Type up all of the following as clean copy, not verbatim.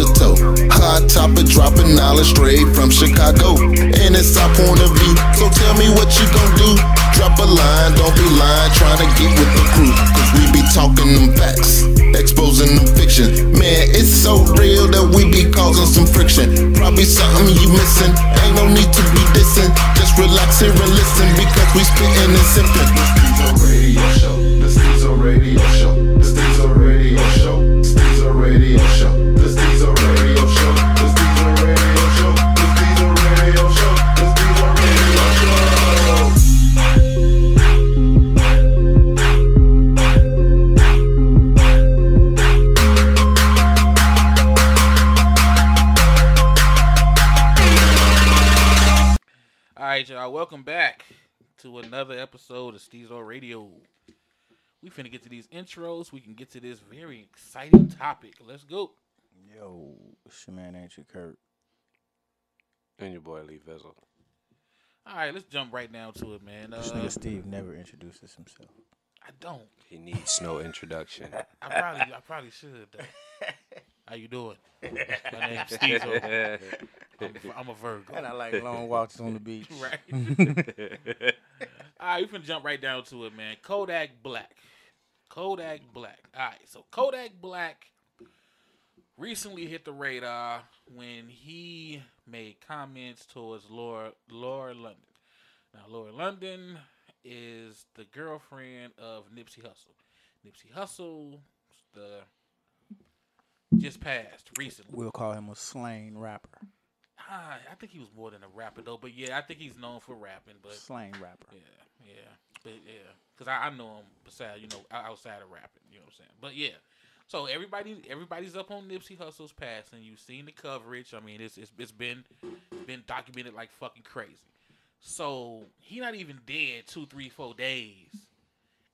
the toe. Hot topic dropping knowledge straight from Chicago. And it's our point of view, so tell me what you gon' do. Drop a line, don't be lying, trying to get with the crew. Cause we be talking them facts, exposing them fiction. Man, it's so real that we be causing some friction. Probably something you missing, ain't no need to be dissing. Just relax here and listen, because we spittin' and sippin'. The Stezo Radio Show, the Stezo Radio Show, the Stezo Radio Show, the Stezo Radio Show, the Stezo Radio Show, the Stezo Radio Show, the Stezo Radio Show. All right, y'all, welcome back to another episode of Stezo Radio. We finna get to these intros. We can get to this very exciting topic. Let's go. Yo, it's your man, Andrew Kurt. And your boy, Lee Vezel. All right, let's jump right down to it, man. This nigga Steve never introduces himself. I don't. He needs no introduction. I probably should, though. How you doing? My name's Stezo. I'm a Virgo. And I like long walks on the beach. Right. All right, we finna jump right down to it, man. Kodak Black. Kodak Black. All right, so Kodak Black recently hit the radar when he made comments towards Laura London. Now, Laura London is the girlfriend of Nipsey Hussle. Nipsey Hussle, just passed recently. We'll call him a slang rapper. I think he was more than a rapper, though. But, yeah, I think he's known for rapping. But slang rapper. Yeah. But, yeah. Because I know him besides, outside of rapping. You know what I'm saying? But, yeah. So, everybody's up on Nipsey Hussle's passing. You've seen the coverage. I mean, it's been documented like fucking crazy. So, he not even dead 2, 3, 4 days.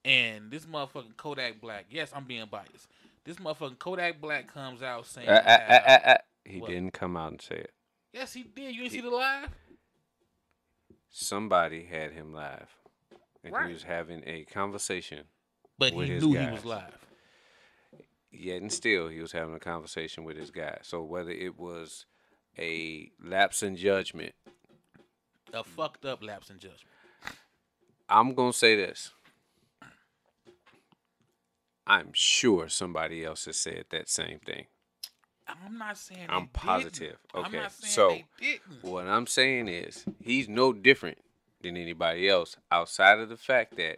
And this motherfucking Kodak Black, yes, I'm being biased. This motherfucking Kodak Black comes out saying he didn't come out and say it. Yes, he did. You didn't see the live? Somebody had him live. And right. He was having a conversation but with he his knew guys. He was live. Yet and still, he was having a conversation with his guy. So whether it was a lapse in judgment. A fucked up lapse in judgment. I'm going to say this. I'm sure somebody else has said that same thing. I'm not saying I'm positive. Didn't. Okay, I'm not saying so they didn't. What I'm saying is he's no different than anybody else outside of the fact that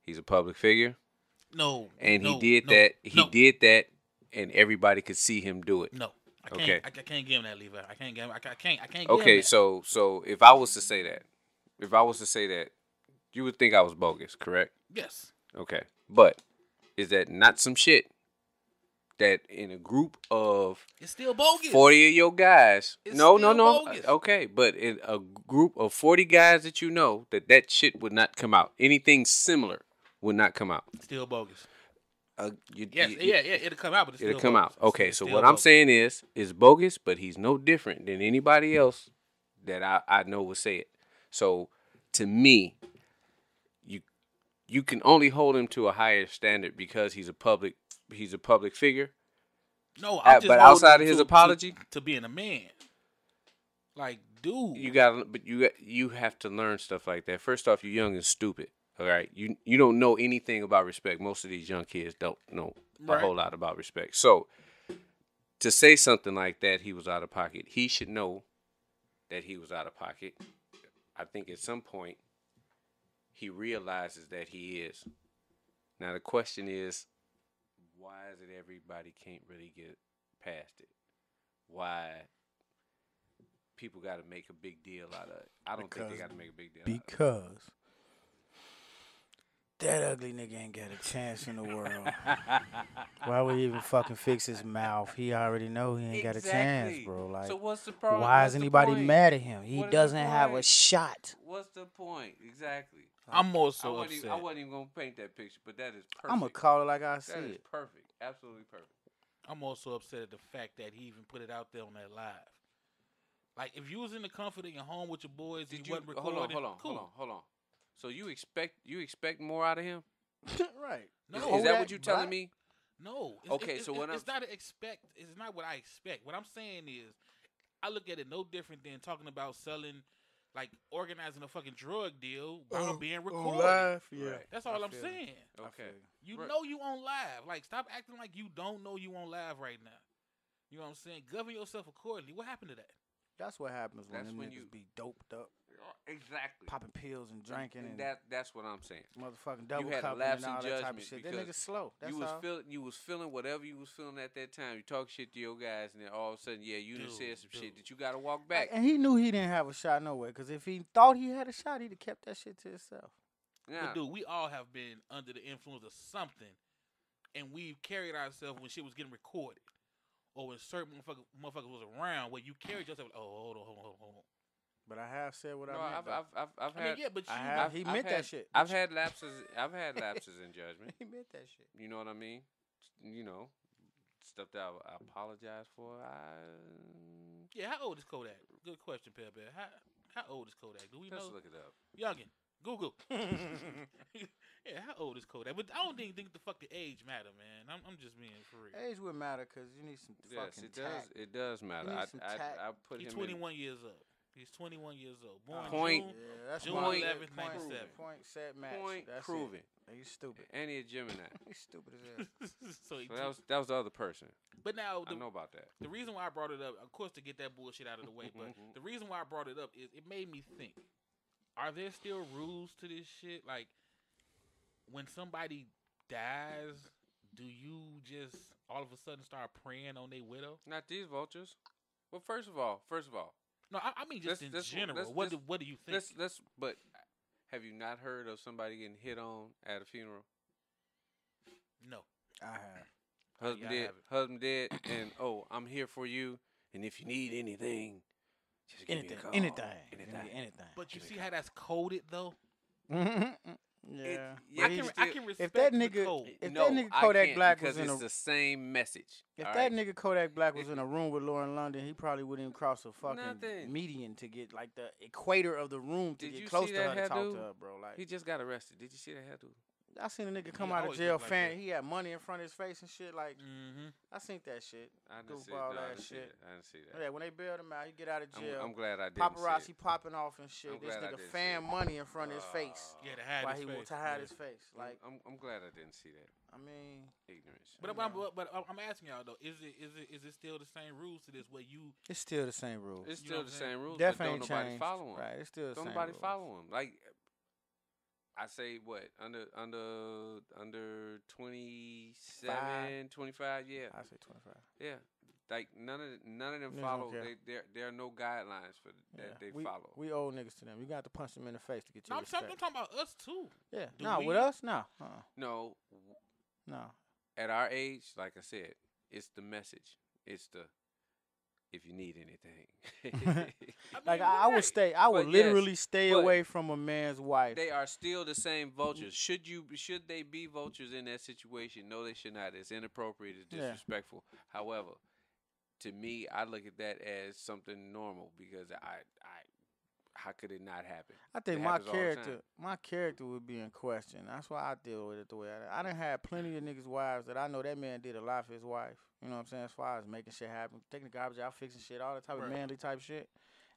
he's a public figure. No, and he did that. He did that, and everybody could see him do it. No, I can't. Okay. I can't give him that, Levi. I can't give him. I can't. Give okay, him that. so if I was to say that, you would think I was bogus, correct? Yes. Okay, but is that not some shit that in a group of it's still bogus 40 of your guys? It's no. Bogus. Okay, but in a group of 40 guys that you know that shit would not come out. Anything similar would not come out. Still bogus. Yes, it'll come out, but it's it'll still come bogus. out. Okay, it's so what bogus. I'm saying is bogus, but he's no different than anybody else that I know would say it. So to me, you can only hold him to a higher standard because he's a public figure. No, but outside of his apology to being a man, like, dude, you have to learn stuff like that. First off, you're young and stupid. All right, you don't know anything about respect. Most of these young kids don't know a whole lot about respect. So to say something like that, he was out of pocket. He should know that he was out of pocket. I think at some point he realizes that he is. Now the question is, why is it everybody can't really get past it? Why people got to make a big deal out of it? I don't think they got to make a big deal out of it. Because that ugly nigga ain't got a chance in the world. Why would he even fucking fix his mouth? He already know he ain't got a chance, bro. Like, so what's the problem? Why is anybody mad at him? He doesn't have a shot. What's the point? Exactly. I'm more so upset. I wasn't even going to paint that picture, but that is perfect. I'm going to call it like I see it. That is perfect. Absolutely perfect. I'm also upset at the fact that he even put it out there on that live. Like, if you was in the comfort of your home with your boys and you wasn't recording, hold on. So you expect more out of him? Right. No, is that what you're telling me? No. It's not It's not what I expect. What I'm saying is, I look at it no different than talking about selling, like organizing a fucking drug deal while being recorded. Live, yeah. Right. That's all I'm saying. Okay. You know you on live. Like, stop acting like you don't know you on live right now. You know what I'm saying? Govern yourself accordingly. What happened to that? That's what happens when them niggas you be doped up. Exactly. Popping pills and drinking and that's what I'm saying. Motherfucking double you had a cupping lapse and all in that type judgment of shit. That nigga's slow. That's you was feeling whatever you was feeling at that time. You talk shit to your guys, and then all of a sudden, you done said some shit that you got to walk back. And he knew he didn't have a shot nowhere. Because if he thought he had a shot, he'd have kept that shit to himself. Yeah. But dude, we all have been under the influence of something, and we've carried ourselves when shit was getting recorded, or when certain motherfuckers was around, where you carried yourself. Oh, hold on. But I have said what I meant. He meant that shit. I've had lapses. I've had lapses in judgment. He meant that shit. You know what I mean? You know, stuff that I apologize for. Yeah. How old is Kodak? Good question, Pep. How old is Kodak? Do we know? Let's look it up. Youngin. Google. Yeah, how old is Kodak? But I don't think the fuck the age matter, man. I'm just being for real. Age would matter because you need some fucking tact. It does matter. I put He's him 21 years old. He's 21 years old. Born June point, 11th, 97. Point set match. Point that's proven. He's stupid. And he a Gemini. He's stupid as hell. So that was the other person. But now I know about that. The reason why I brought it up, of course, to get that bullshit out of the way. But the reason why I brought it up is it made me think: are there still rules to this shit? Like, when somebody dies, do you just all of a sudden start preying on their widow? Not these vultures. Well, first of all. No, I mean just in general. What do you think? But have you not heard of somebody getting hit on at a funeral? No, I have. Husband dead, and I'm here for you. And if you need anything, just give me a call. Anything. But you see how that's coded though. Yeah, I can respect if that nigga, the code. If that nigga Kodak Black was in because it's the same message. If that nigga Kodak Black was in a room with Lauren London, he probably wouldn't even cross a fucking median to get like the equator of the room to get close to her to talk to her, bro. Like, he just got arrested. Did you see that hairdo? I seen a nigga come out of jail, he had money in front of his face and shit. Like, I seen that shit. I didn't see shit. I didn't see that. Yeah, when they bailed him out, he get out of jail. I'm glad I didn't. Paparazzi popping off and shit. This nigga fan money in front of his face. Yeah, to hide his face. Like, I'm glad I didn't see that. I mean, ignorance. But I'm asking y'all though, is it still the same rules to this? Where you? It's still the same rules. It's still the same rules. Definitely but don't nobody follow them. Right, it's still the same rules. Nobody follow them. Like, I say what under 27, 25, yeah. I say 25. Yeah, like none of them follow. There are no guidelines for that they follow. We old niggas to them. You got to punch them in the face to get your respect. I'm talking about us too. Yeah, with us, no. No. At our age, like I said, it's the message. It's the if you need anything. I would literally stay away from a man's wife. They are still the same vultures. Should they be vultures in that situation? No, they should not. It's inappropriate. It's disrespectful. However, to me, I look at that as something normal because how could it not happen? I think my character would be in question. That's why I deal with it the way I done had plenty of niggas' wives that I know that man did a lot for his wife. You know what I'm saying? As far as making shit happen, taking the garbage out, fixing shit, all that type of manly type shit.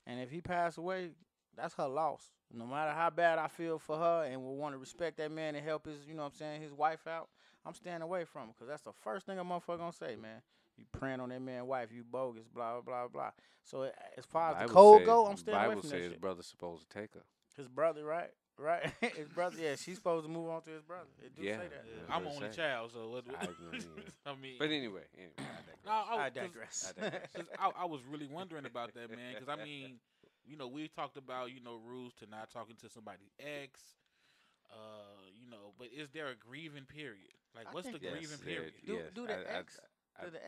And if he passed away, that's her loss. No matter how bad I feel for her and will want to respect that man and help his, you know what I'm saying, his wife out, I'm staying away from him because that's the first thing a motherfucker gonna say, man. You preying on that man's wife, you bogus, blah, blah, blah, blah. So as far as the code go, I'm staying away from that shit. Bible says his brother's supposed to take her. His brother, right? His brother, she's supposed to move on to his brother. It do say that. Yeah, I'm only child, so what? I mean, but anyway, I digress. I was really wondering about that, man, because I mean, you know, we talked about rules to not talking to somebody's ex, but is there a grieving period? Like, what's the grieving period? Do the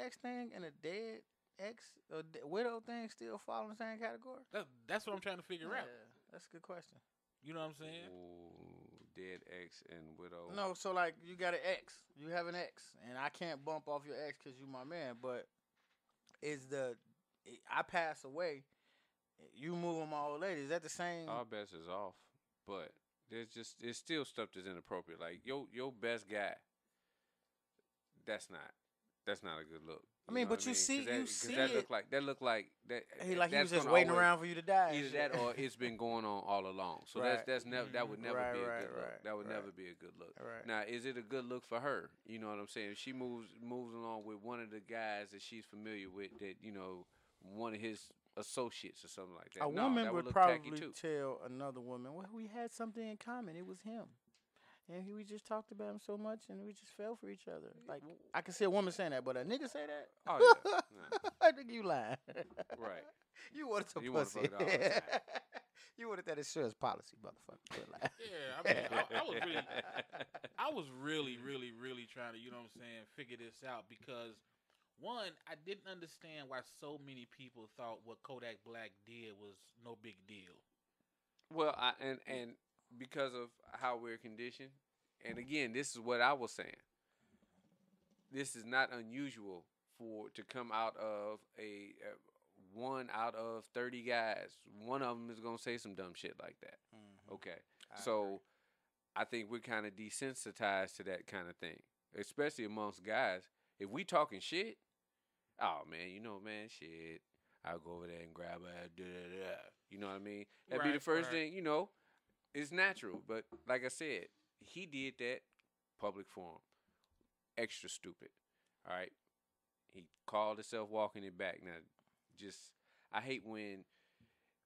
ex thing and the dead ex or widow thing still fall in the same category? That's what I'm trying to figure out. That's a good question. You know what I'm saying? Ooh, dead ex and widow. No, so like you got an ex. You have an ex. And I can't bump off your ex because you my man. But I pass away, you move on my old lady. Is that the same? Our best is off. But there's still stuff that's inappropriate. Like your best guy, that's not a good look. I mean, but you see that it. look like that. He like he was that's just gonna waiting always- around for you to die. Either that or it's been going on all along. So Right. that's never that would never be a good look. Right, That would right. never be a good look. Right. Now, is it a good look for her? You know what I'm saying? If she moves along with one of the guys that she's familiar with, that one of his associates or something like that. A No, woman that would look tacky probably too. tell another woman, "Well, we had something in common. It was him, and we just talked about him so much, and we just fell for each other." Like I can see a woman saying that, but a nigga say that? Oh yeah, Nah, I think you lying. right. You wanted some You wanna pussy. fuck it all the time. You wanted that insurance policy, motherfucker. Quit lying. Yeah, I mean, I was really trying to, figure this out because one, I didn't understand why so many people thought what Kodak Black did was no big deal. Well, and because of how we're conditioned, and again, this is what I was saying. This is not unusual to come out of a 1 out of 30 guys. One of them is gonna say some dumb shit like that. Mm-hmm. Okay, so I think we're kind of desensitized to that kind of thing, especially amongst guys. If we talking shit, oh man, shit. I'll go over there and grab her. You know what I mean? That'd be the first thing. It's natural. But like I said, he did that public forum. Extra stupid. All right. He called himself walking it back. Now, I hate when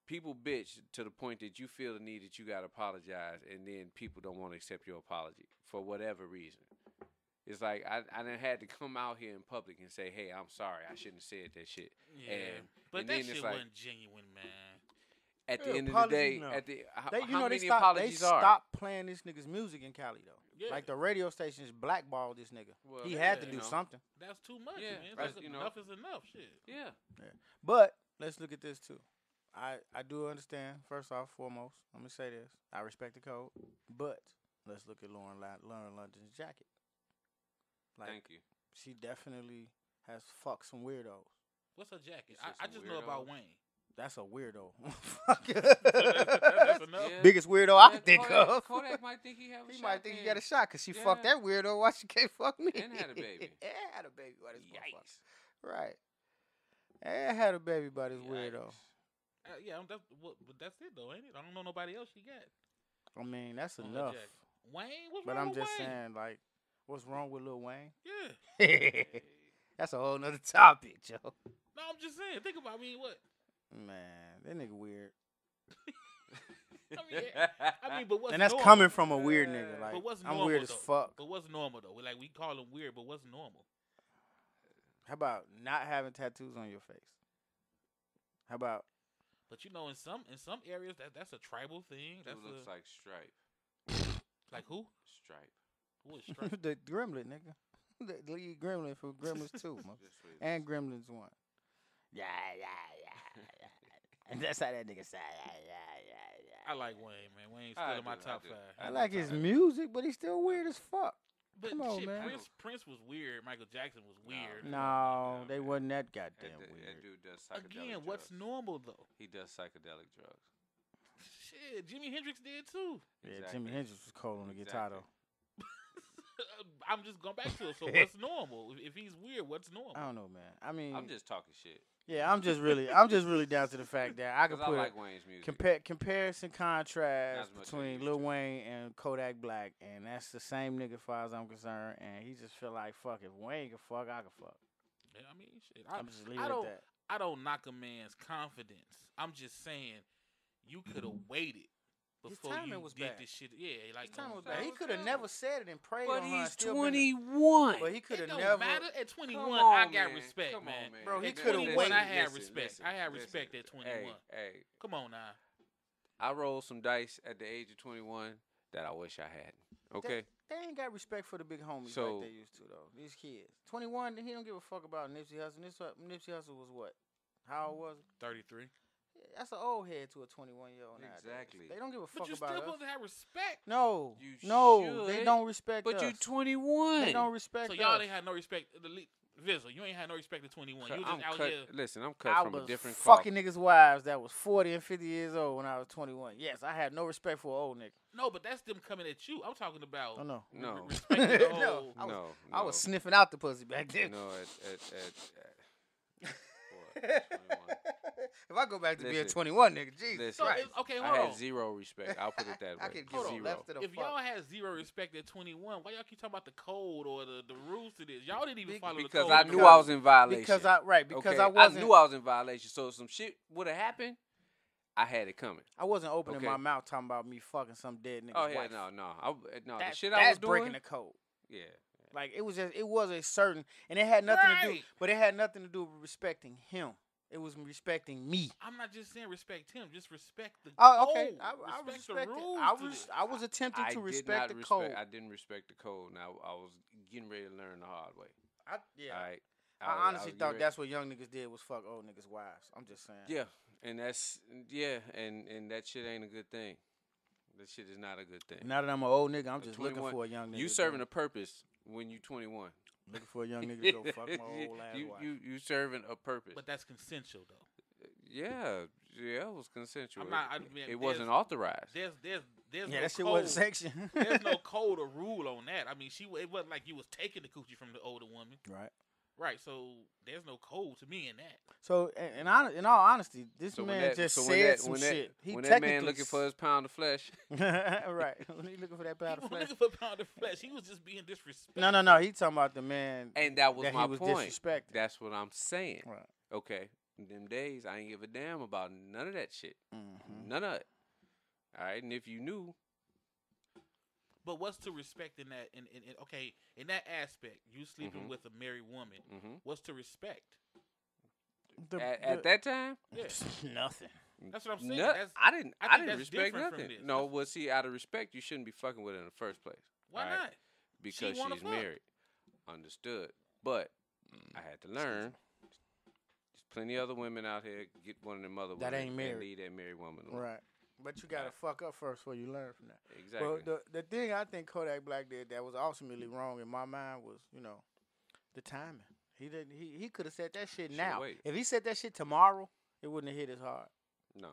people bitch to the point that you feel the need that you gotta apologize, and then people don't want to accept your apology for whatever reason. It's like I done had to come out here in public and say, "Hey, I'm sorry. I shouldn't have said that shit." Yeah, but and that then shit it's like, wasn't genuine, man. At the Yeah, end of the day, apology, no. how many they apologies are? stopped playing this nigga's music in Cali though. Yeah. Like the radio stations blackballed this nigga. Well, He had to yeah, do you know. something. That's too much, Yeah, man. right, Enough is enough, shit. Yeah. But let's look at this too. I do understand. First off, foremost, let me say this: I respect the code, but let's look at Lauren London's jacket. Like, Thank you. she definitely has fucked some weirdos. What's her jacket? It's just I some just know about weirdos. Wayne. That's a weirdo. That's enough. Yeah. Biggest weirdo I can think Kodak, of. Kodak might think he have a He shot might think he then. got a shot because she Yeah. fucked that weirdo. Why she can't fuck me? And had a baby. And had a baby by this motherfucker. Yikes. Right. And had a baby by this weirdo. Yikes. Yeah, but that's it though, ain't it? I don't know nobody else she got. I mean, that's on her enough. jacket. Wayne, what's But wrong I'm with just Wayne? saying, like, what's wrong with Lil Wayne? Yeah. That's a whole nother topic, Joe. No, I'm just saying. Think about what. Man, that nigga weird. I mean, but what's And that's normal? coming from a weird nigga. Like, But what's I'm normal, weird as though? fuck. But what's normal though? Like we call him weird, but what's normal? How about not having tattoos on your face? How about But in some areas that's a tribal thing. That's Dude looks like Stripe. like who? Stripe. Who is Stripe? the Gremlin, nigga? The lead Gremlin from Gremlins 2, man. Just wait. And Gremlins 1. Yeah. And that's how that nigga say. I like Wayne, man. Wayne's I still in my do, I top do. 5. I like his music, but he's still weird as fuck. But Come on, shit, man. Prince was weird. Michael Jackson was weird. No, No, they man. wasn't that goddamn That weird. dude does psychedelic Again, what's drugs. normal though? He does psychedelic drugs. Shit, Jimi Hendrix did too. Yeah, Exactly. Jimi Hendrix was cold on the guitar Exactly. though. I'm just going back to it. So what's normal? If he's weird, what's normal? I don't know, man. I mean, I'm just talking shit. yeah, I'm just really down to the fact that I could Because I put like Wayne's music. comparison contrast Not as much as I between used Lil to. Wayne and Kodak Black, and that's the same nigga as far as I'm concerned. And he just feel like, fuck, if Wayne can fuck, I can fuck. Yeah, I mean, shit. I'm just leaving I it don't. at that. I don't knock a man's confidence. I'm just saying you could have waited His before timing you was did bad. this shit. Yeah, like His time was no, bad. He was could have down. never said it and prayed But on her. and he's still been- 21. But he could It have don't never. matter. At 21, Come I on, got man. respect, Come on, man. man. Bro, he At coulda 21, waited. I had Listen, respect. listen, I had listen. respect at 21. Hey, Come on now. I rolled some dice at the age of 21 that I wish I hadn't. Okay? They ain't got respect for the big homies So- like they used to though. These kids. 21, he don't give a fuck about Nipsey Hussle. Nipsey Hussle was what? How old was he? 33. That's an old head to a 21-year-old nowadays. Exactly. They don't give a But fuck you about still us. supposed to have respect. No, You no, they should, don't respect But us. you're 21. They don't respect So us. y'all didn't have no respect. Vizzle, you ain't had no respect at 21. You was I'm just out cut. here. Listen, I'm I cut from was a different cloth. fucking niggas' wives that was 40 and 50 years old when I was 21. Yes, I had no respect for an old nigga. No, but that's them coming at you. I'm talking about. Oh, no. No. Respecting the whole. No. No, I was sniffing out the pussy back then. No, boy, 21. If I go back to being Listen. 21, nigga, Jesus Listen, Christ. Okay, I hold had on. zero respect. I'll put it that way. I could Hold give on. a left to the If fuck. y'all had zero respect at 21, why y'all keep talking about the code or the rules to this? Y'all didn't even follow the Because code. I knew I was in violation. Because I okay? I wasn't. I knew I was in violation. So if some shit would have happened, I had it coming. I wasn't opening Okay. my mouth talking about me fucking some dead nigga's Oh yeah, wife. no. That, The shit I was doing. breaking the code. Yeah. Like it was a certain, and it had nothing to do. Right. But it had nothing to do with respecting him. It was respecting me. I'm not just saying respect him, just respect the Oh, okay. code. I respect respect the it. rules. I was attempting I to did respect not the code. I didn't respect the code. Now I was getting ready to learn the hard way. Yeah. All right. I honestly was thought getting that's what young niggas did was fuck old niggas' wives. I'm just saying. ready- Yeah, and and that shit ain't a good thing. That shit is not a good thing. Now that I'm an old nigga, I'm just looking 21, for a young nigga. You to serving do a purpose when you 21. it. Looking for a young nigga to go fuck my old ass wife. You serving a purpose. But that's consensual though. Yeah, it was consensual. I'm not. I mean, It wasn't authorized. There's Yeah, no that shit code. wasn't section. There's no code or rule on that. I mean, it wasn't like you was taking the coochie from the older woman. Right. Right. So there's no code to me in that. So, in all honesty, this So man when that, just so said when that, some when shit. That, He when that technically man looking for his pound of flesh, right. When he looking for that powder He flesh. was looking for a pound of flesh. He was just being disrespectful. No. He talking about the man and that was that my he was point. disrespecting. That's what I'm saying. Right. Okay, in them days, I ain't give a damn about none of that shit. Mm-hmm. None of it. All right, and if you knew, But what's to respect in that? In that aspect, you sleeping Mhm. with a married woman. mm-hmm. What's to respect? at that time, Yeah, nothing. that's what I'm saying. no, That's, I didn't I think respect that's different from nothing. this. No, well, see, out of respect, you shouldn't be fucking with her in the first place. why All right? not? Because wanna she's fuck. married. Understood. But I had to learn. There's plenty of other women out here. Get one of them other That women ain't married. and leave that married woman alone. Right. But you gotta fuck up first before you learn from that. Exactly. Well, the thing I think Kodak Black did that was ultimately wrong in my mind was, the timing. He could have said that shit now. waited. If he said that shit tomorrow, it wouldn't have hit as hard. No.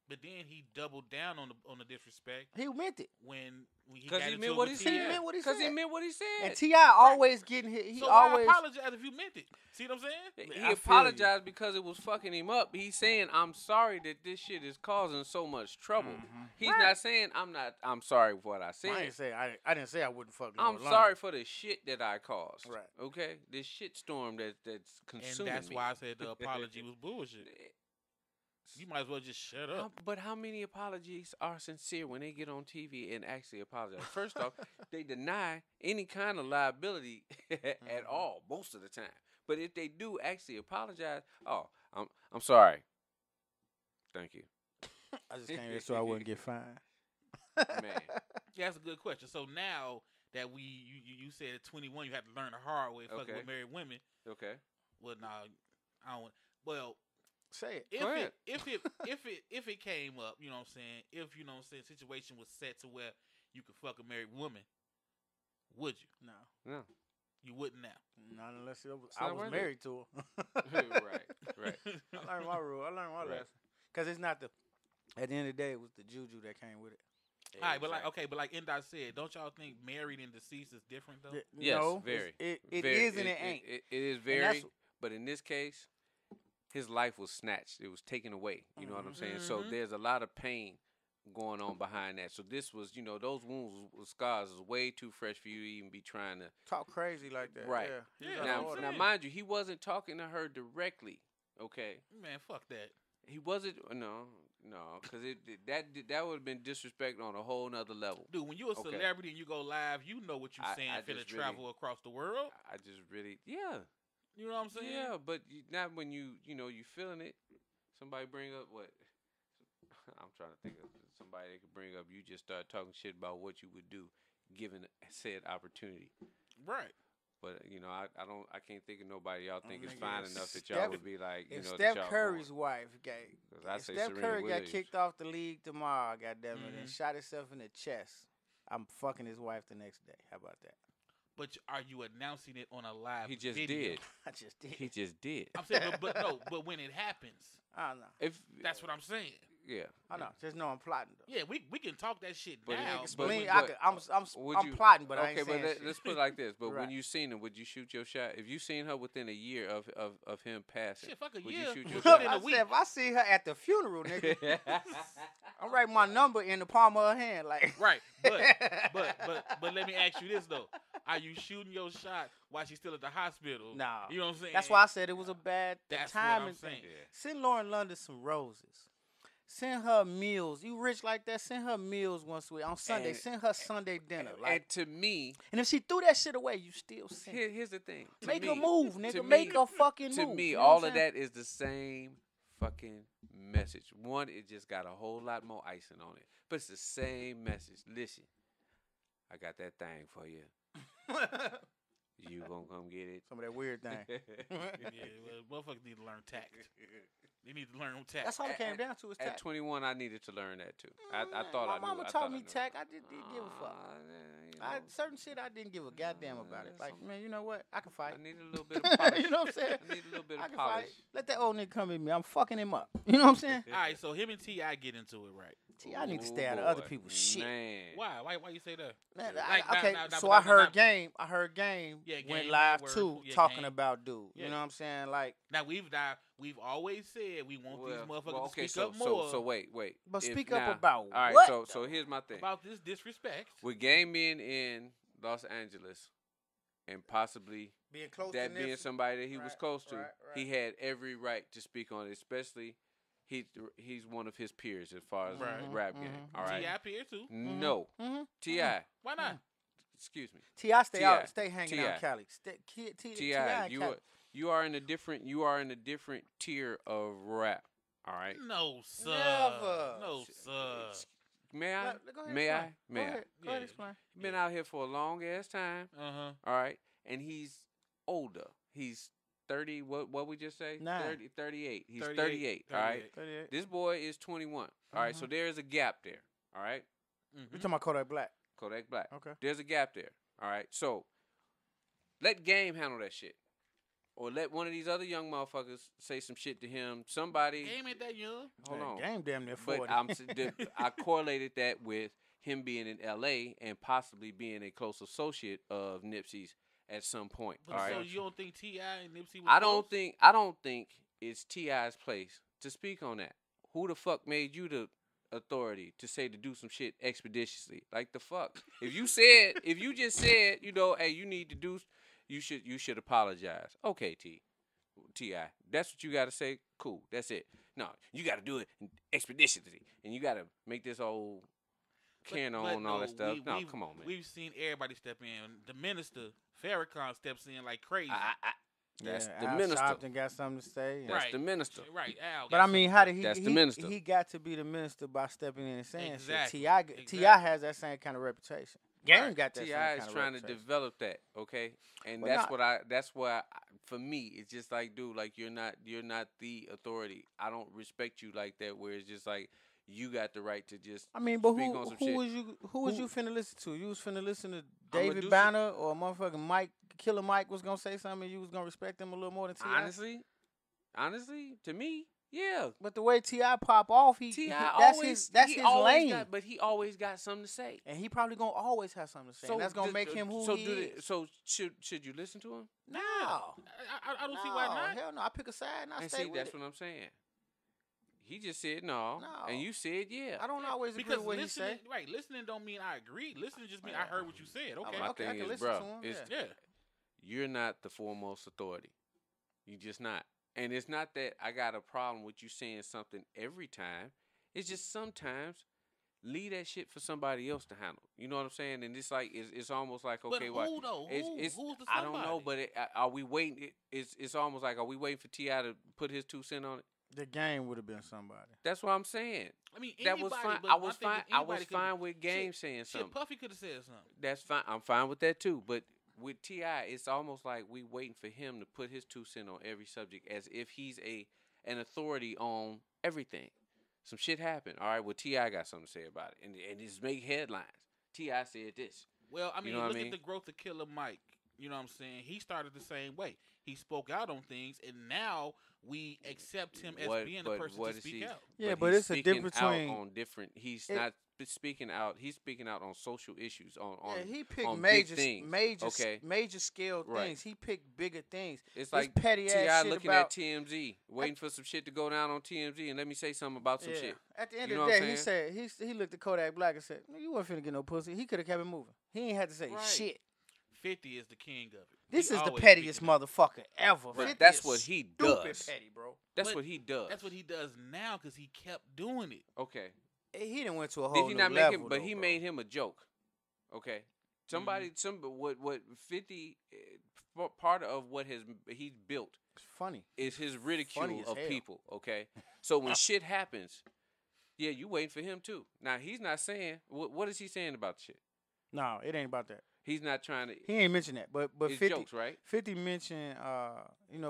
But then he doubled down on the disrespect He meant it. when he Because got he into meant it what with he T.I. said. meant what he Because he said. meant what he said. And T.I. always getting hit. He So always. why apologize if you meant it? See what I'm saying? He I feel apologized because it was fucking him up. He's saying, I'm sorry that this shit is causing so much trouble. He's not saying, I'm sorry for what I said. I didn't say I wouldn't fuck. no I'm longer. sorry for the shit that I caused. Right. Okay? This shit storm that's And consuming that's me. why I said the apology was bullshit. You might as well just shut up. But how many apologies are sincere when they get on TV and actually apologize? First off, they deny any kind of liability at all most of the time. But if they do actually apologize, I'm sorry. Thank you. I just came here so I wouldn't get fined. Man. Yeah, that's a good question. So now that you said at 21 you had to learn the hard way fucking Okay. with married women. Okay. Well, no, I don't. Well, Say it. if Go it ahead. if it came up, you know what I'm saying? If situation was set to where you could fuck a married woman, would you? No. You wouldn't now. Not unless I not was worth it. married to her. Right. I learned my rule. I learned my Right. lesson. Because it's not at the end of the day, it was the juju that came with it. All right, but like Endot said, don't y'all think married and deceased is different though? Yes, No, very. It Very- is and it ain't. It is And very. that's- But in this case, his life was snatched. It was taken away. You know what I'm saying? So Mhm. there's a lot of pain going on behind that. So this was, those wounds, scars, is way too fresh for you to even be trying to. Talk crazy like that. Right. Yeah. He was Yeah, out of Now, order. now, saying. mind you, he wasn't talking to her directly. Okay, Man, fuck that. he wasn't. No, because that would have been disrespect on a whole nother level. Dude, when you're a Okay. celebrity and you go live, you know what you're I saying finna just really- travel across the world. I just really, yeah. You know what I'm saying? Yeah, but not when you feeling it. Somebody bring up what? I'm trying to think of somebody that could bring up. You just start talking shit about what you would do, given said opportunity. Right. But I can't think of nobody y'all think is nigga, fine if enough that y'all Steph- would be like, If that Steph y'all Curry's going. wife I if say Steph Serena Curry Williams. got kicked off the league tomorrow, goddammit, and Mhm. shot himself in the chest, I'm fucking his wife the next day. How about that? But are you announcing it on a live He just video? did. I just did. He just did. I'm saying, but when it happens, I don't know. that's what I'm saying. Yeah. I know. Just know I'm plotting though. Yeah, we can talk that shit But now. Explain. but I'm plotting, but I ain't okay, saying but shit. let's put it like this. But when Right. you seen him, would you shoot your shot? If you seen her within a year of him passing, Shit, fuck a would year. you shoot your Put shot? in a I week. said, if I see her at the funeral, nigga, I'm writing my number in the palm of her hand, like. Right, but let me ask you this though: are you shooting your shot while she's still at the hospital? Nah. You know what I'm saying? That's why I said it was a bad That's timing what I'm thing. saying. Yeah. Send Lauren London some roses. Send her meals. You rich like that? Send her meals once a week on Sunday. And- Send her Sunday dinner. And Like, to me, and if she threw that shit away, you still send. here's the thing. To Make me, a move, to nigga. me- Make a fucking To move. me, You know all what of I'm saying? that is the same fucking message. One, it just got a whole lot more icing on it, but it's the same message. Listen, I got that thing for you. You gonna come get it? Some of that weird thing. Yeah, well, motherfuckers need to learn tact. They need to learn tact. That's all it came down to. Is At tact. 21, I needed to learn that too. I thought my I knew. mama I taught thought me I knew. tact. I didn't give a fuck. You know, Certain shit I didn't give a goddamn about it. Like, man, you know what? I can fight. I need a little bit of polish. You know what I'm saying? I need a little bit I of can polish. fight. Let that old nigga come at me. I'm fucking him up. You know what I'm saying? All right, so him and T.I. get into it, right? I need to stay Ooh, out of other boy. people's shit. Man. Why you say that? Man, Like, okay, nah, so but I nah, heard nah. Game. I heard Game Yeah, went Game live word. too, Yeah, talking Game. about dude. Yeah. You know what I'm saying? Like, Now we've always said we want these motherfuckers okay, to speak up more so wait. but If speak up now- about All right, what? so here's my thing. about this disrespect. With Game being in Los Angeles and possibly being close that to being Nipsey. somebody that he was Right, close to, right. he had every right to speak on it, especially he's one of his peers as far as Right. rap game. All right. T.I. Pierre too. No. Mm-hmm. T.I. Why not? Excuse me. T.I. stay T.I. out, stay hanging out in Cali. T.I. T.I. You are in a different tier of rap. All right. No, sir. Never. No, sir. May I? Go ahead, May I? explain. May Go I? ahead. Go ahead, explain. Been out here for a long ass time. Uh-huh. All right. And he's older. He's 30. What we just say? 38. He's 38. All right. 38. This boy is 21. All right. So there is a gap there. All right. You talking about Kodak Black? Kodak Black. Okay. There's a gap there. All right. So let Game handle that shit. Or let one of these other young motherfuckers say some shit to him. Somebody. Game ain't that young. Hold on. Game damn near 40. But I correlated that with him being in L.A. and possibly being a close associate of Nipsey's at some point. But All right. so you don't think T.I. and Nipsey was I close? don't think it's T.I.'s place to speak on that. Who the fuck made you the authority to say to do some shit expeditiously? Like the fuck? If you just said, you know, hey, you need to do, you should apologize. Okay, T.I. That's what you got to say. Cool. That's it. No, you got to do it expeditiously, and you got to make this whole can on and all that stuff. No, come on, man. We've seen everybody step in. The minister, Farrakhan, steps in like crazy. That's the Al minister. Sharpton got something to say. That's Right. the minister. Right, Al. But got I mean, something how to did he? That's the he, minister. He got to be the minister by stepping in and saying Exactly. shit. T.I. has that same kind of reputation. Game Right. got that Ti same kind is of trying to reputation. develop that, okay, and But that's why for me it's just like, dude, like you're not the authority. I don't respect you like that. Where it's just like you got the right to just. I mean, but speak on some shit. who was you finna listen to? You was finna listen to I'ma David do Banner or motherfucking Killer Mike was gonna say something and you was gonna respect him a little more than T.I.? Honestly, to me, yeah. But the way T.I. pop off, that's his lane. But he always got something to say. And he probably gonna always have something to say. And that's gonna make him who he is. So should you listen to him? No. I don't see why not. Hell no. I pick a side and I And stay see, with that's it. what I'm saying. He just said no, No. and you said yeah. I don't always agree Because with what he listening, say. right? Listening don't mean I agree. Listening just mean I heard what you said. Okay. My Okay, I thing can is, listen bro, to him, it's yeah. Yeah. you're not the foremost authority. You just not. And it's not that I got a problem with you saying something every time. It's just sometimes leave that shit for somebody else to handle. You know what I'm saying? And it's like it's almost like, okay, but who though? it's Who's the somebody? I don't know, but are we waiting? It's almost like, are we waiting for T.I. to put his 2 cents on it? The Game would have been somebody. That's what I'm saying. I mean, That was anybody, fine. but I my was thing fine. is I anybody was could've- fine with Game shit, saying something. Shit, Puffy could have said something. That's fine. I'm fine with that too. But with T.I., it's almost like we waiting for him to put his 2 cents on every subject, as if he's an authority on everything. Some shit happened. All right, well, T.I. got something to say about it, and it's make headlines. T.I. said this. Well, I mean, You know what I look mean? at the growth of Killer Mike. you know what I'm saying, he started the same way. He spoke out on things, and now we accept him as being the person to speak out. Yeah, but it's a difference between on different. He's not speaking out. He's speaking out on social issues. On he picked on major big things. major scale Right. things. He picked bigger things. It's This like petty ass T.I. shit looking about, at TMZ, waiting for some shit to go down on TMZ, and let me say something about some shit. At the end You of know the what day, I'm he said he looked at Kodak Black and said, "You wasn't finna get no pussy." He could have kept it moving. He ain't had to say Right. shit. 50 is the king of it. This He is the always pettiest speaking out. motherfucker ever. But 50 that's is what he stupid does. petty, bro. That's But what he does. That's what he does now because he kept doing it. Okay. He done went to a whole Did he new not make level, him? But though, he bro. made him a joke. Okay. Somebody, what 50 part of what he's built It's funny. is his Funny ridicule as of hell. people. Okay. So when shit happens, yeah, you waiting for him too. Now he's not saying what is he saying about the shit? No, it ain't about that. He's not trying to. He ain't mentioned that. But It's 50, jokes, right? 50 mentioned,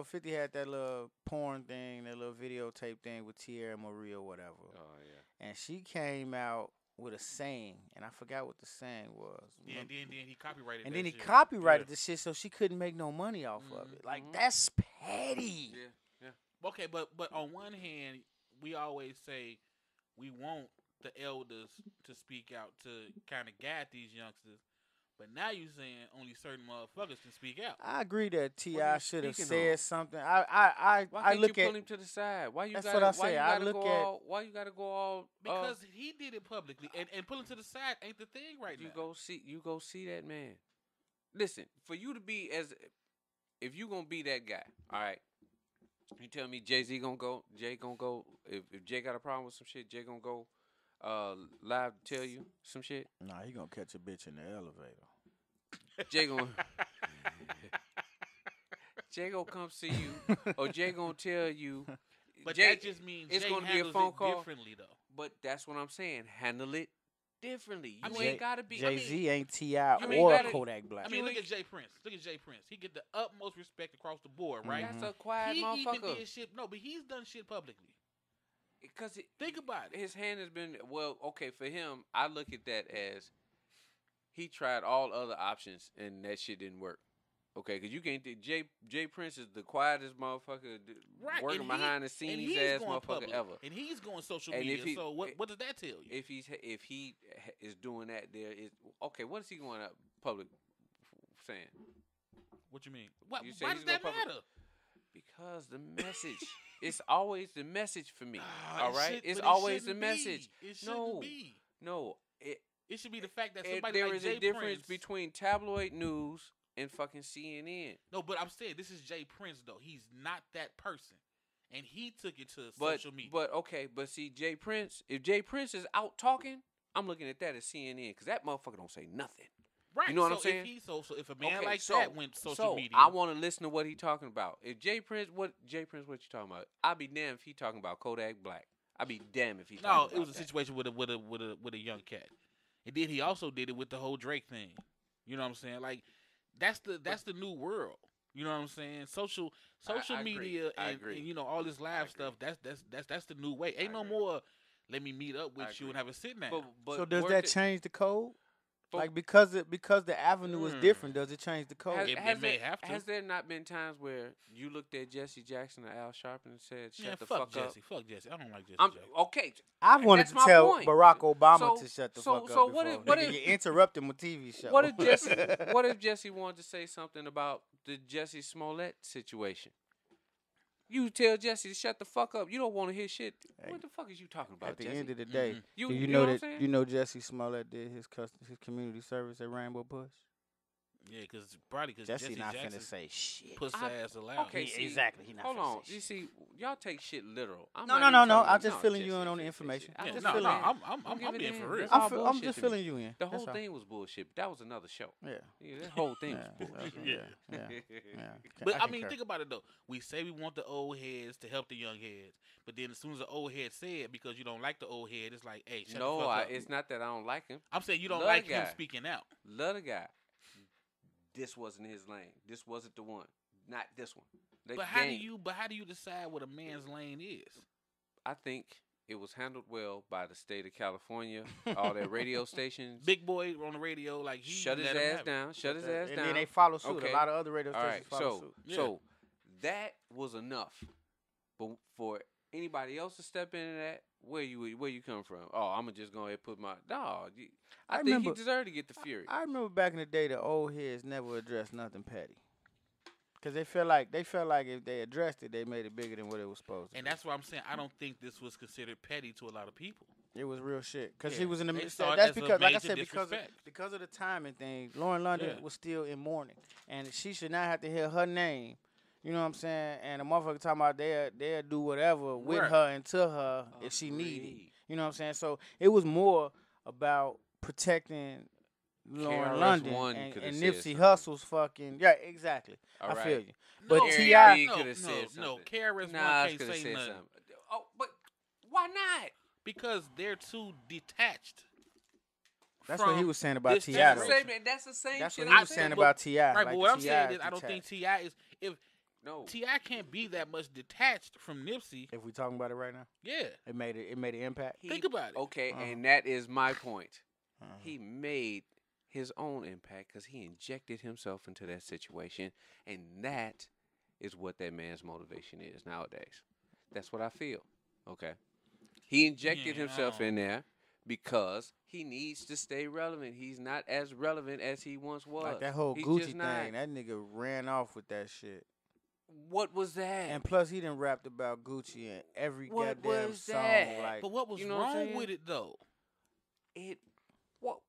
50 had that little porn thing, that little videotape thing with Tierra Marie or whatever. Oh yeah. And she came out with a saying, and I forgot what the saying was. Yeah, and then he copyrighted And that then he shit. copyrighted the shit, so she couldn't make no money off of it. Like, that's petty. Yeah. Okay, but on one hand, we always say we want the elders to speak out to kind of guide these youngsters. But now you saying only certain motherfuckers can speak out. I agree that What are T.I. you should have speaking said on? something. Why I can't look you at pull him to the side? Why you That's gotta? what I Why say. you I gotta look go at- all? Why you gotta go all? Because he did it publicly, and pulling to the side ain't the thing right you now. go see that man. Listen, for you to be if you gonna be that guy, all right. You tell me Jay gonna go. If Jay got a problem with some shit, Jay gonna go live to tell you some shit. Nah, he gonna catch a bitch in the elevator. Jay gonna come see you, or Jay gonna tell you. But Jay, that just means it's Jay gonna be a handles phone it call. differently, though. But that's what I'm saying. Handle it differently. You mean, ain't gotta be. Jay-Z ain't T.I. you ain't or gotta- Kodak Black. I mean, look at Jay Prince. Look at Jay Prince. He get the utmost respect across the board, right? That's a quiet He even motherfucker. did shit. No, but he's done shit publicly. Because Think about it. his hand has been okay for him. I look at that as he tried all other options and that shit didn't work. Okay, because you can't think Jay Prince is the quietest motherfucker Right. working and he- behind the and scenes he's ass going motherfucker public, ever. And he's going social And if media. he- So what does that tell you? If he is doing that, there is okay. What is he going out public saying? What you mean? What, You say why he's does that going public. matter? Because the message, it's always the message for me. Ah, All it right, should- it's but it always the shouldn't be. message. It shouldn't be. No. It should be the fact that There somebody like is Jay a difference Prince. between tabloid news and fucking CNN. No, but I'm saying this is Jay Prince though. He's not that person, and he took it to But social media. but see, Jay Prince. If Jay Prince is out talking, I'm looking at that as CNN because that motherfucker don't say nothing. right, you know what so I'm saying? If he, so if a man Okay, like so- that went social media, I want to listen to what he talking about. If Jay Prince, what you talking about? I'll be damned if he talking about Kodak Black. I'll be damned if he. no, talking it was a about that. situation with a young cat, and then he also did it with the whole Drake thing. You know what I'm saying? Like that's the new world. You know what I'm saying? Social I agree. media I and agree. you know all this live stuff. That's the new way. Ain't no agree. more. Let me meet up I with you agree. and have a sit down. But So does work that it- change the code? but- Like because the avenue is different, does it change the code? It may have to. Has there not been times where you looked at Jesse Jackson or Al Sharpton and said, "Shut Man, the fuck fuck Jesse. Fuck Jesse. I don't like Jesse. up"? Jackson. Okay. I've wanted That's to my tell point. Barack Obama So- to shut the so- fuck so up what before. if- what Nigga, if- you interrupting my TV show. What if Jesse wanted to say something about the Jesse Smollett situation? You tell Jesse to shut the fuck up. You don't want to hear shit. Hey, What the fuck is you talking about, At the Jesse? end of the day, Mhm. do you you know know what I'm that saying? you know Jesse Smollett did his community service at Rainbow Push? Yeah, probably because Jesse Jesse not Jackson finna say shit. puts I- ass allowed. okay, He- see, exactly. He not Hold finna on. say You shit. see, y'all take shit literal. I'm No, not no, even no, no. telling you- I'm just filling you Jesse in on the ain't say information. shit. I'm Yeah, just no, filling no, in. I'm Don't give it being in. for real. That's all I'm bullshit just to filling me. you in. The That's whole all. thing was bullshit. That was another show. Yeah. Yeah, that whole thing Yeah, was bullshit. yeah. But I mean, concur. think about it though. We say we want the old heads to help the young heads, but then as soon as the old head say it, because you don't like the old head, it's like, hey, shut the No, fuck up. it's not that I don't like him. I'm saying you don't Love like the him guy. speaking out. Love the guy. This wasn't his lane. This wasn't the one. Not this one. But how do you decide what a man's lane is? I think it was handled well by the state of California. All their radio stations. Big Boy on the radio, like he Shut his let him ass have it. down. Shut his ass And down. then they follow suit. Okay. A lot of other radio All stations right. follow suit. So that was enough. But for anybody else to step into that, where you come from? Oh, I'm gonna just go ahead and put my dog. I think remember- he deserved to get the fury. I remember back in the day, the old heads never addressed nothing petty. Cause they felt like if they addressed it, they made it bigger than what it was supposed to. And that's why I'm saying I don't think this was considered petty to a lot of people. It was real shit. Cause Yeah, he was in the they midst. saw it That's as a because, like I major said, disrespect. because of the timing thing. Lauren London Yeah. was still in mourning, and she should not have to hear her name. You know what I'm saying? And a motherfucker talking about they'll do whatever with Right. her and to her if she needed. Agreed. You know what I'm saying? So it was more about protecting Lauren London KRS-One and coulda said Nipsey something. Hussle's fucking exactly. All I right. feel you. No, But no, T.I. no, coulda said no, something. KRS-One Nas can't coulda say said nothing something. Oh, but why not? because they're too detached. That's from what he was saying about this T.I. generation. though. That's the same That's shit what he I'm was saying but- about T.I. Right, like but what I'm T.I. saying is I don't detached. think T.I. is if No. T.I. can't be that much detached from Nipsey. If we talking about it right now, Yeah, it made an impact. think about it. Okay, Uh-huh. and that is my point. Uh-huh. He made his own impact because he injected himself into that situation, and that is what that man's motivation is nowadays. That's what I feel. Okay, he injected Yeah, himself no. in there because he needs to stay relevant. He's not as relevant as he once was. Like that whole He's Gucci just not. thing, that nigga ran off with that shit. What was that? And plus, he done rapped about Gucci in every What goddamn was song. that? Like, But what was you know what I'm wrong saying? with it though? What?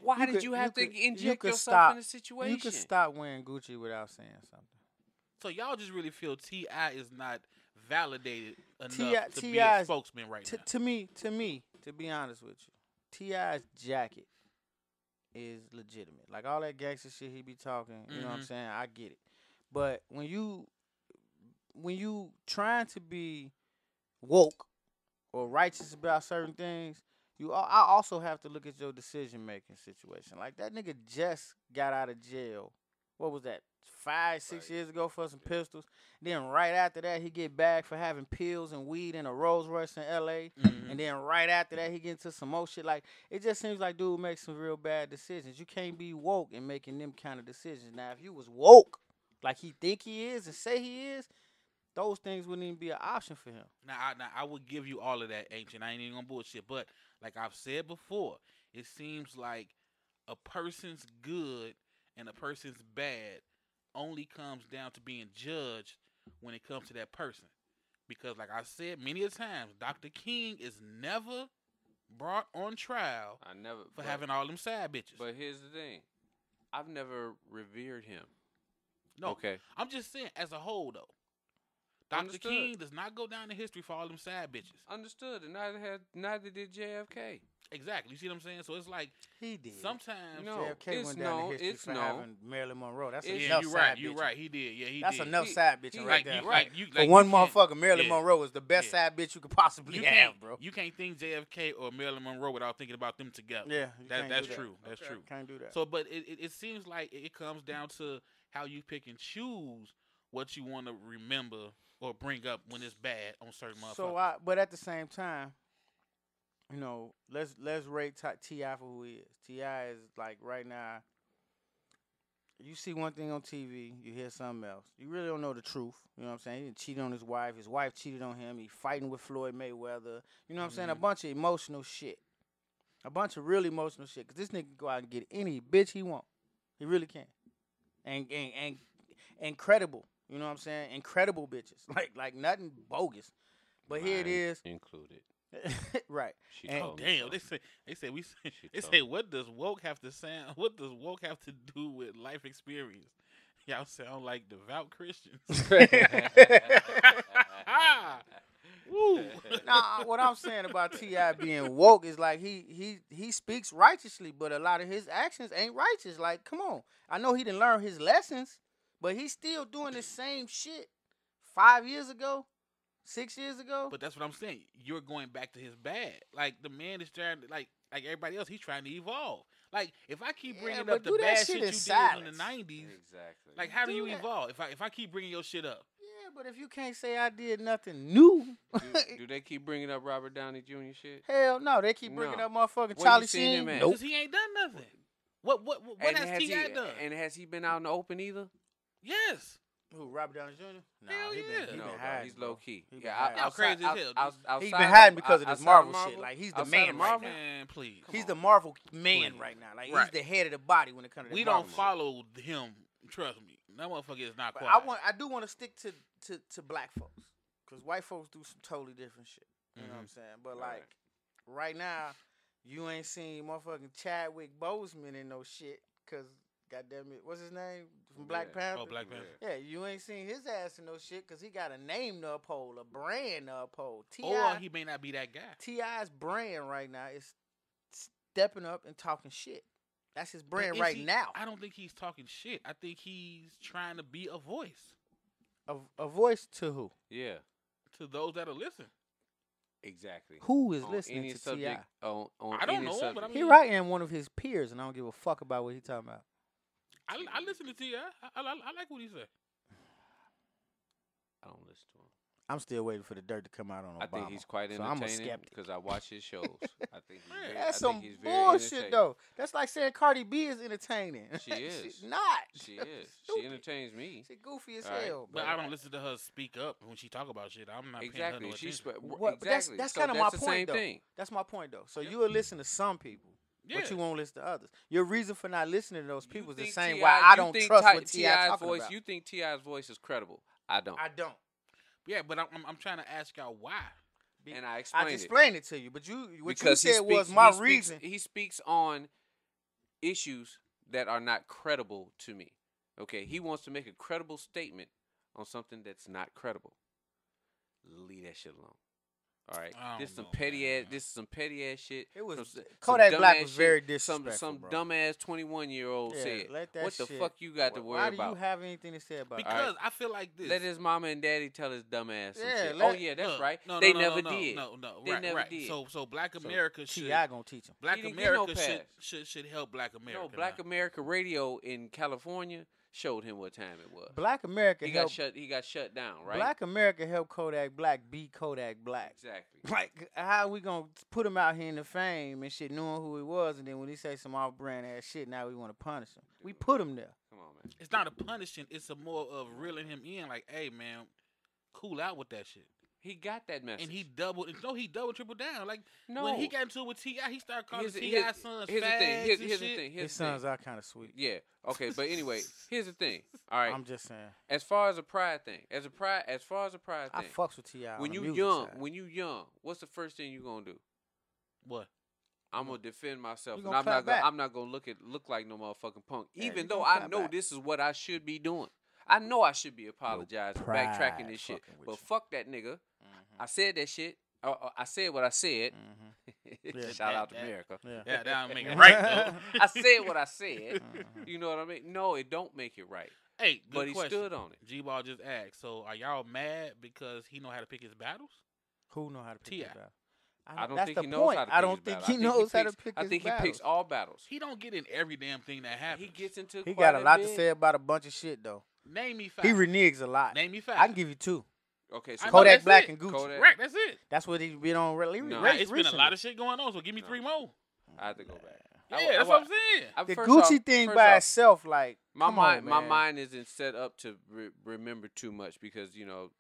Why did you have to you inject could yourself stop, in a situation? You could stop wearing Gucci without saying something. So y'all just really feel T.I. is not validated enough T.I. to be T.I. a spokesman right now. To me, to be honest with you, T.I.'s jacket is legitimate. Like all that gangster shit he be talking, you know what I'm Mhm. saying? I get it. But when you trying to be woke or righteous about certain things, I also have to look at your decision making situation. Like that nigga just got out of jail. What was that? 5-6 years ago for some pistols. Then right after that, he get bagged for having pills and weed in a Rolls Royce in L.A. Mhm. And then right after that, he get into some more shit. Like it just seems like dude makes some real bad decisions. You can't be woke and making them kind of decisions. Now, if you was woke, like he think he is and say he is, those things wouldn't even be an option for him. Now I would give you all of that, Ancient. I ain't even gonna bullshit. But like I've said before, it seems like a person's good and a person's bad only comes down to being judged when it comes to that person. Because like I said many a times, Dr. King is never brought on trial I never for having all them side bitches. But here's the thing, I've never revered him. no, Okay. I'm just saying as a whole though. Dr. Understood. King does not go down in history for all them side bitches. Understood, and neither did JFK. Exactly. You see what I'm saying? So it's like He did. sometimes No, JFK it's went down no, in history it's for no. having Marilyn Monroe. That's It's- yeah, enough you're side right. You're bitching. right. He did. Yeah, he That's did. enough He- side bitching he- right Like, there. you, Right. like, you, For like, one you can't- motherfucker, Marilyn yeah. Monroe is the best Yeah. side bitch you could possibly You have, can't, bro. you can't think JFK or Marilyn Monroe without thinking about them together. Yeah, you can't That's do that. true. That's true. Can't do that. So, but it seems like it comes down to how you pick and choose what you want to remember or bring up when it's bad on certain motherfuckers. But at the same time, you know, let's rate T.I. for who he is. T.I. is like right now. You see one thing on TV, you hear something else. You really don't know the truth. You know what I'm saying? He didn't cheat on his wife. His wife cheated on him. He fighting with Floyd Mayweather. You know what I'm saying? A bunch of emotional shit. A bunch of real emotional shit. Because this nigga can go out and get any bitch he want. He really can. And incredible. You know what I'm saying? Incredible bitches. Like nothing bogus. But here it Mine is. included. Right. She And- told me Damn, so. they say She they told say me. what does woke have to sound? What does woke have to do with life experience? Y'all sound like devout Christians. Woo. Nah, what I'm saying about T.I. being woke is like he speaks righteously, but a lot of his actions ain't righteous. Like, come on. I know he didn't learn his lessons, but he's still doing the same shit 5 years ago. 6 years ago. But that's what I'm saying. You're going back to his bad. Like the man is trying to like everybody else. He's trying to evolve. Like if I keep bringing up the bad shit you did in the '90s, exactly. like how do you evolve? If I keep bringing your shit up. Yeah, but if you can't say I did nothing new, do they keep bringing up Robert Downey Jr. shit? Hell no, they keep bringing No. up motherfucking Where Charlie you seen him Sheen. at? Nope. Because he ain't done nothing. What has T.I. done? And has he been out in the open either? Yes. Who, Robert Downey Jr.? Nah, Hell he yeah. been No, hiding, he's bro. low key. He been Yeah, hiding. Y'all crazy as hell. He's been hiding because of this outside Marvel shit. Like he's the outside man of right Marvel? now. Man, please. He's the Marvel man Please. right now. Like Right. he's the head of the body when it comes to We this Marvel don't shit. follow him. Trust me. That motherfucker is not But quiet. I do want to stick to black folks, because white folks do some totally different shit. You know what I'm saying? But like right now, you ain't seen motherfucking Chadwick Boseman in no shit, because goddamn it, what's his name from Black Panther? Oh, Black Panther. Yeah, you ain't seen his ass in no shit because he got a name to uphold, a brand to uphold. Or he may not be that guy. T.I.'s brand right now is stepping up and talking shit. That's his brand But is right he- now. I don't think he's talking shit. I think he's trying to be a voice A voice to who? Yeah, to those that are listening. exactly. Who is On listening any to subject, T.I.? on I don't any know him, subject. but I mean, He writing one of his peers, and I don't give a fuck about what he talking about. I listen to T.I. I like what he said. I don't listen to him. I'm still waiting for the dirt to come out on Obama. I think he's quite so I'm a entertaining skeptic. because I watch his shows. I think he's very, That's I some think he's very bullshit, entertaining. though. That's like saying Cardi B is entertaining. She is. She's not. She is. She Stupid. entertains me. She goofy as All right. hell. But bro. I don't listen to her speak up when she talk about shit. I'm not Exactly. paying her no She's attention. What- but exactly. That's So kind of that's my the point, same though. thing. That's my point, though. So you will listen to some people, Yeah. but you won't listen to others. Your reason for not listening to those You people is the think same T.I. why I you don't think trust what T.I.'s T.I. talking voice. about. You think T.I.'s voice is credible? I don't. I don't. Yeah, but I'm trying to ask y'all why. And I I explained just it. explained it to you, but what Because you said was my reason. He speaks on issues that are not credible to me. Okay, he wants to make a credible statement on something that's not credible. Leave that shit alone. All right, I don't this is some know, petty man. ass. This is some petty ass shit. It was Some Kodak Black dumbass was very shit. disrespectful, Some bro. dumbass 21-year-old Yeah, said, let that "What the shit- fuck you got to worry Why about?" do you have anything to say about it? Because I feel like this. Let his mama and daddy tell his dumb ass some Yeah, shit. let- Oh yeah, that's Look, right. No, They no, never no, did. No, They right, never right. did. So Black America should T.I. gonna teach him. Black He didn't get no America pass. should help Black America. No, Black now. America Radio in California showed him what time it was. Black America He helped. got shut down, right? Black America helped Kodak Black be Kodak Black. Exactly. Like, how we gonna put him out here in the fame and shit, knowing who he was, and then when he say some off-brand ass shit, now we want to punish him. We put him there. Come on, man. It's not a punishing. It's a more of reeling him in. Like, hey man, cool out with that shit. He got that message. And he doubled tripled down. Like no. when he got into it with T.I., he started calling Here's the- T.I. sons here's the fags thing. Here's and the shit. thing. Here's His the thing. sons are kind of sweet. Yeah. Okay, but anyway, here's the thing. All right. I'm just saying. As far as a pride thing, as far as a pride I thing, fucks with T.I. when on you the music young, side. when you young, what's the first thing you gonna do? What? I'm gonna defend myself, You and gonna I'm clap not gonna. back. I'm not gonna look like no motherfucking punk. Yeah, Even you though gonna I clap know back. this is what I should be doing. I know I should be apologizing, pride backtracking this shit. fucking with But you. fuck that nigga. I said that shit. I said what I said. Yeah. Shout out to that- America. Yeah. Yeah, that don't make it right though. I said what I said. You know what I mean? No, it don't make it right. Hey, good But he question. stood on it. G-Ball just asked. So are y'all mad because he know how to pick his battles? Who know how to pick T.I. his battle? I don't that's think the he knows point. how to pick I don't his think battles. he knows how to picks- pick I his think he battles. picks all battles. He don't get in every damn thing that happens. He gets into. He quite got a lot to bit. say about a bunch of shit, though. Name me five. He reneges a lot. Name me five. I can give you two. Okay, I so know Kodak that's Black it. and Gucci. Kodak. Right, that's it. That's what he's been on. No. Right, it's been a recently. lot of shit going on. So give me three more. I have to go back. Yeah, that's what I'm saying. The First Gucci off- thing first by off, itself, like, my come mind, on, my man. mind isn't set up to remember too much because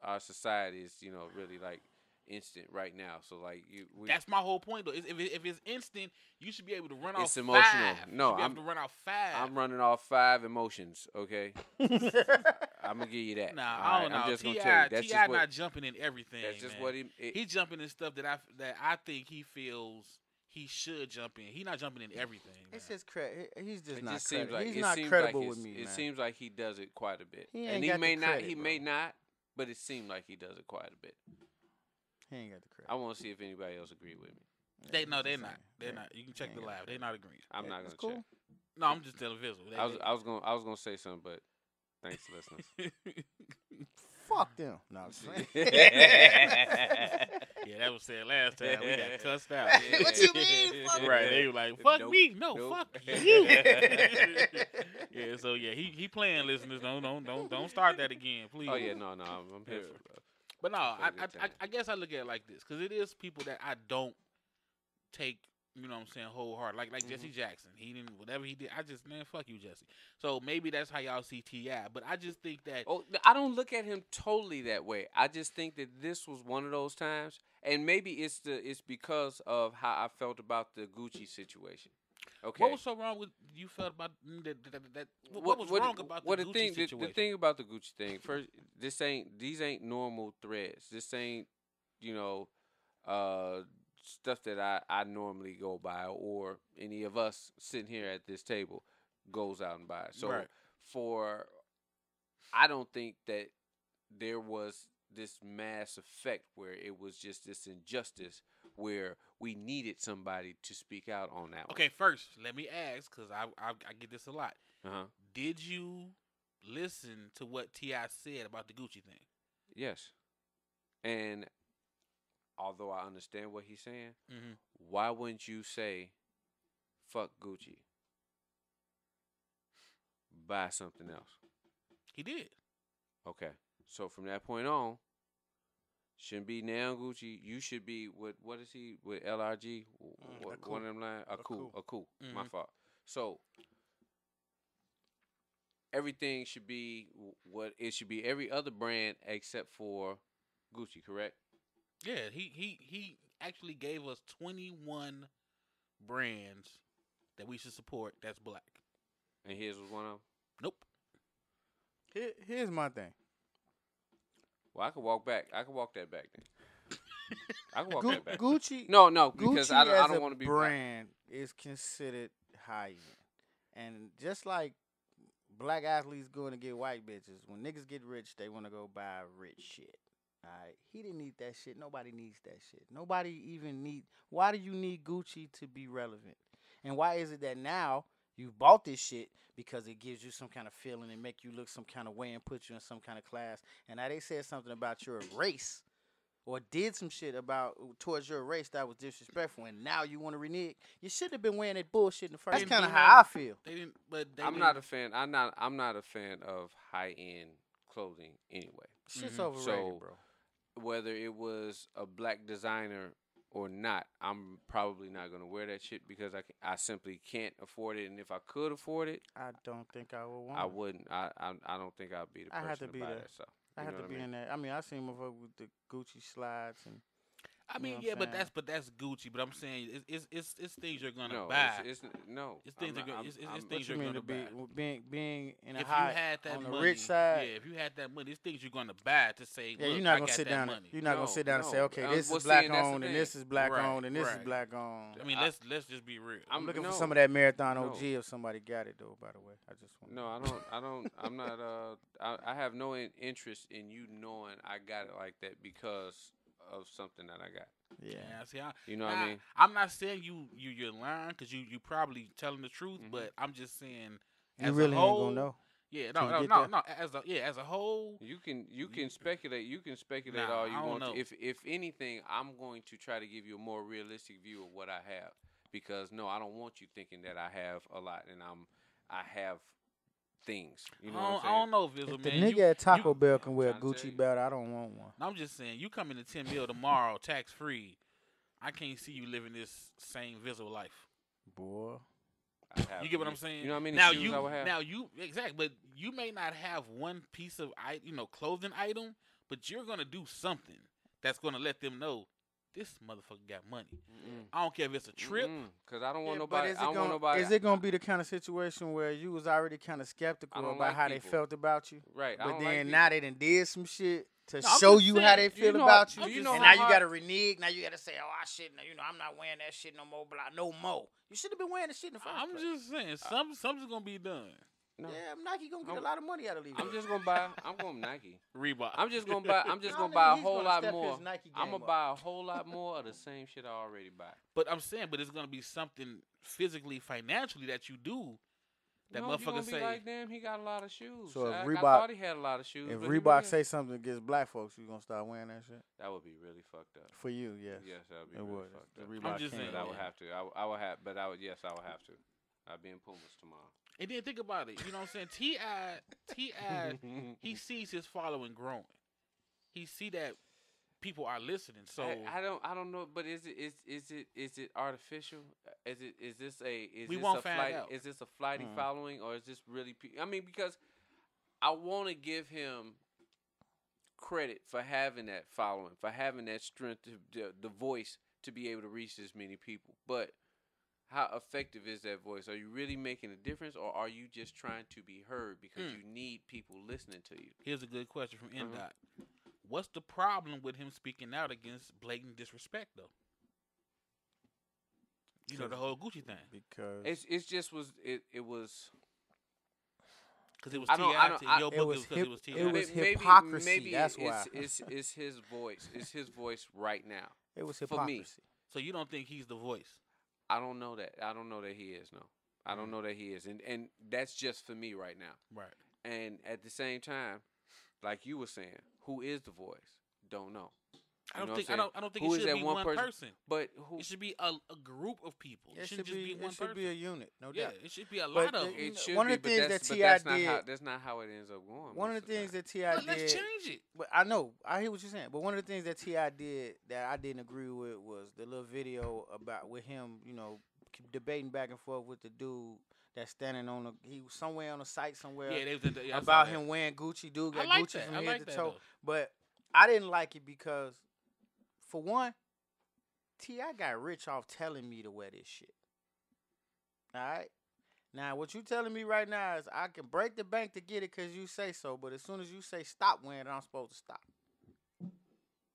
our society is really like instant right now. So like That's my whole point, though. If it's instant, you should be able to run off It's emotional. five. No, you should be able to run out five. I'm running off 5 emotions. Okay, I'm gonna give you that. Nah, all I right? don't know. I'm just gonna T.I. tell you that's T.I. just what not jumping in everything. that's just man. what He jumping in stuff that I think he feels he should jump in. He not jumping in everything. It's man. just he's just It not just seems credible. like He's it not seems credible like with his- me, It man. seems like he does it quite a bit, He ain't and he got the may not. credit, He bro. may not, but it seemed like he does it quite a bit. He ain't got the credit. I want to see if anybody else agree with me. They're not. Yeah. They're not. You can check the Yeah. live. They're not agreeing. I'm not That's gonna cool. No, I'm just telling Visual. check. I was gonna say something, but thanks, listeners. fuck them. No, I'm saying. Yeah, that was said last time. We got cussed out. What you mean? Fuck Right, they were like, "Fuck me, no, fuck you." Yeah, so yeah, he playing, listeners. Don't start that again, please. Oh yeah, no, I'm here for it. But no, I guess I look at it like this, because it is people that I don't take, you know what I'm saying, wholehearted. Like Jesse Jackson. He didn't, whatever he did, I just, man, fuck you, Jesse. So maybe that's how y'all see T.I. But I just think that. Oh, I don't look at him totally that way. I just think that this was one of those times, and maybe it's because of how I felt about the Gucci situation. Okay. What was so wrong with you felt about that? What was wrong about the Gucci situation? The thing about the Gucci thing, first, these ain't normal threads. This ain't, stuff that I normally go by, or any of us sitting here at this table goes out and buy. So I don't think that there was this mass effect where it was just this injustice where we needed somebody to speak out on that one. Okay, first, let me ask, because I get this a lot. Uh-huh. Did you listen to what T.I. said about the Gucci thing? Yes. And although I understand what he's saying, mm-hmm. why wouldn't you say, fuck Gucci? Buy something else. He did. Okay. So from that point on, shouldn't be now Gucci. You should be with, what is he, with LRG? One of them lines? A cool. Mm-hmm. My fault. So everything should be what it should be. Every other brand except for Gucci, correct? Yeah, he actually gave us 21 brands that we should support that's black. And his was one of them? Nope. Here's my thing. Well, I could walk that back then. I can walk that back. Gucci. No, because Gucci I don't want to be brand is considered high end, and just like black athletes going to get white bitches, when niggas get rich, they want to go buy rich shit. All right, he didn't need that shit. Nobody needs that shit. Nobody even need. Why do you need Gucci to be relevant? And why is it that now you bought this shit because it gives you some kind of feeling and make you look some kind of way and put you in some kind of class? And now they said something about your race or did some shit towards your race that was disrespectful, and now you want to renege. You should have been wearing that bullshit in the first. That's kind of how I feel. They didn't, but I'm not a fan. I'm not a fan of high end clothing anyway. Shit's overrated, bro. Whether it was a black designer or not, I'm probably not gonna wear that shit because I simply can't afford it. And if I could afford it, I don't think I would want. I wouldn't. I don't think I'd be the person I have to to be buy there. that stuff. I have to be in that. I mean, I seen motherfuckers with the Gucci slides and. I mean, yeah, but that's Gucci. But I'm saying it's things you're gonna buy. It's things you're gonna buy. Being in a if high you had that on money, the rich side. Yeah, if you had that money, it's things you're gonna buy to say. Yeah, look, you're not I gonna got sit that down. Money. You're not gonna sit down and say, okay, this is well, black that's owned the and this is black Right, owned and this is right. black owned. I mean, let's just be real. I'm looking for some of that marathon OG if somebody got it though. By the way, I just want. No, I don't. I'm not. I have no interest in you knowing I got it like that because of something that I got. Yeah. See, you know what I mean? I'm not saying you're lying because you probably telling the truth, but I'm just saying you really a whole, ain't gonna know. Yeah, no. As a whole, you can speculate. You can speculate all you want to. If anything, I'm going to try to give you a more realistic view of what I have because I don't want you thinking that I have a lot and I have things. You know what I'm saying? I don't know, Vizzle, If the man. nigga at Taco Bell can wear a Gucci belt, I don't want one. I'm just saying, you come into 10 mil tomorrow, tax free. I can't see you living this same Vizzle life, boy. You get what I'm saying? You know how many now shoes I would have? Now exactly, but you may not have one piece of clothing item, but you're gonna do something that's gonna let them know this motherfucker got money. I don't care if it's a trip. Because I don't want nobody. Is it gonna be the kind of situation where you was already kind of skeptical about how they felt about you? Right. But then now they done did some shit to I'm show just you saying, how they feel about you. and now you gotta renege. Now you gotta say, oh, I shouldn't. I'm not wearing that shit no more. No more. You should have been wearing the shit in the first place. I'm just saying, something's gonna be done. No. Yeah, Nike gonna get a lot of money out of these. I'm just gonna buy. I'm going Nike. Reebok. I'm just gonna buy. I'm just gonna buy a whole lot more. I'm gonna buy a whole lot more of the same shit I already buy. But I'm saying, it's gonna be something physically, financially that you do That no, you motherfucker gonna say, be like, damn, he got a lot of shoes. So if I Reebok- thought he had a lot of shoes. If but he Reebok really- say something against black folks, you gonna start wearing that shit? that would be really fucked up. For you, yes. Yes, that would be It really would. fucked The up. Reebok I'm just king. saying, But I would yeah. have to. I would have. But I would. Yes, I would have to. I'd be in Pumas tomorrow. and then think about it. You know what I'm saying? T.I., he sees his following growing. He see that people are listening. So I don't know. But is it artificial? Is this We this won't a find flight? out. Is this a flighty following, or is this really? I mean, because I want to give him credit for having that following, for having that strength, the voice to be able to reach as many people. But how effective is that voice? Are you really making a difference, or are you just trying to be heard because you need people listening to you? here's a good question from NDOT. What's the problem with him speaking out against blatant disrespect, though? You know, the whole Gucci thing. Because It's just was it was. Because it was I don't- I T.I. don't- I- Your it book was was because hip- it was T.I. it was Maybe- hypocrisy, Maybe that's why. It's his voice. It's his voice right now. it was for me. hypocrisy. So you don't think he's the voice? I don't know that. I don't know that he is. No, I don't know that he is. And that's just for me right now. Right. And at the same time, like you were saying, who is the voice? Don't know. I You don't know think what I'm I don't think Who it is should that be one one person? person. But who? It should be a group of people. It It shouldn't should just be one it should person. be a unit, no Yeah, doubt. it should be a But lot of the- them. you It know, should one be, of the but things that's, that but T.I. that's not did- how that's not how it ends up going. One of most the things time. that T.I. But let's did, change it. but I know, I hear what you're saying. But one of the things that T.I. did that I didn't agree with was the little video about with him, you know, debating back and forth with the dude that's standing on the, he was somewhere on the site somewhere Yeah, they was at the, yeah, I saw about that. him wearing Gucci. Dude I got like Gucci that. from I head like to that, toe. though. But I didn't like it because, for one, T.I. got rich off telling me to wear this shit. All right? Now, what you telling me right now is I can break the bank to get it because you say so, but as soon as you say stop wearing it, I'm supposed to stop. You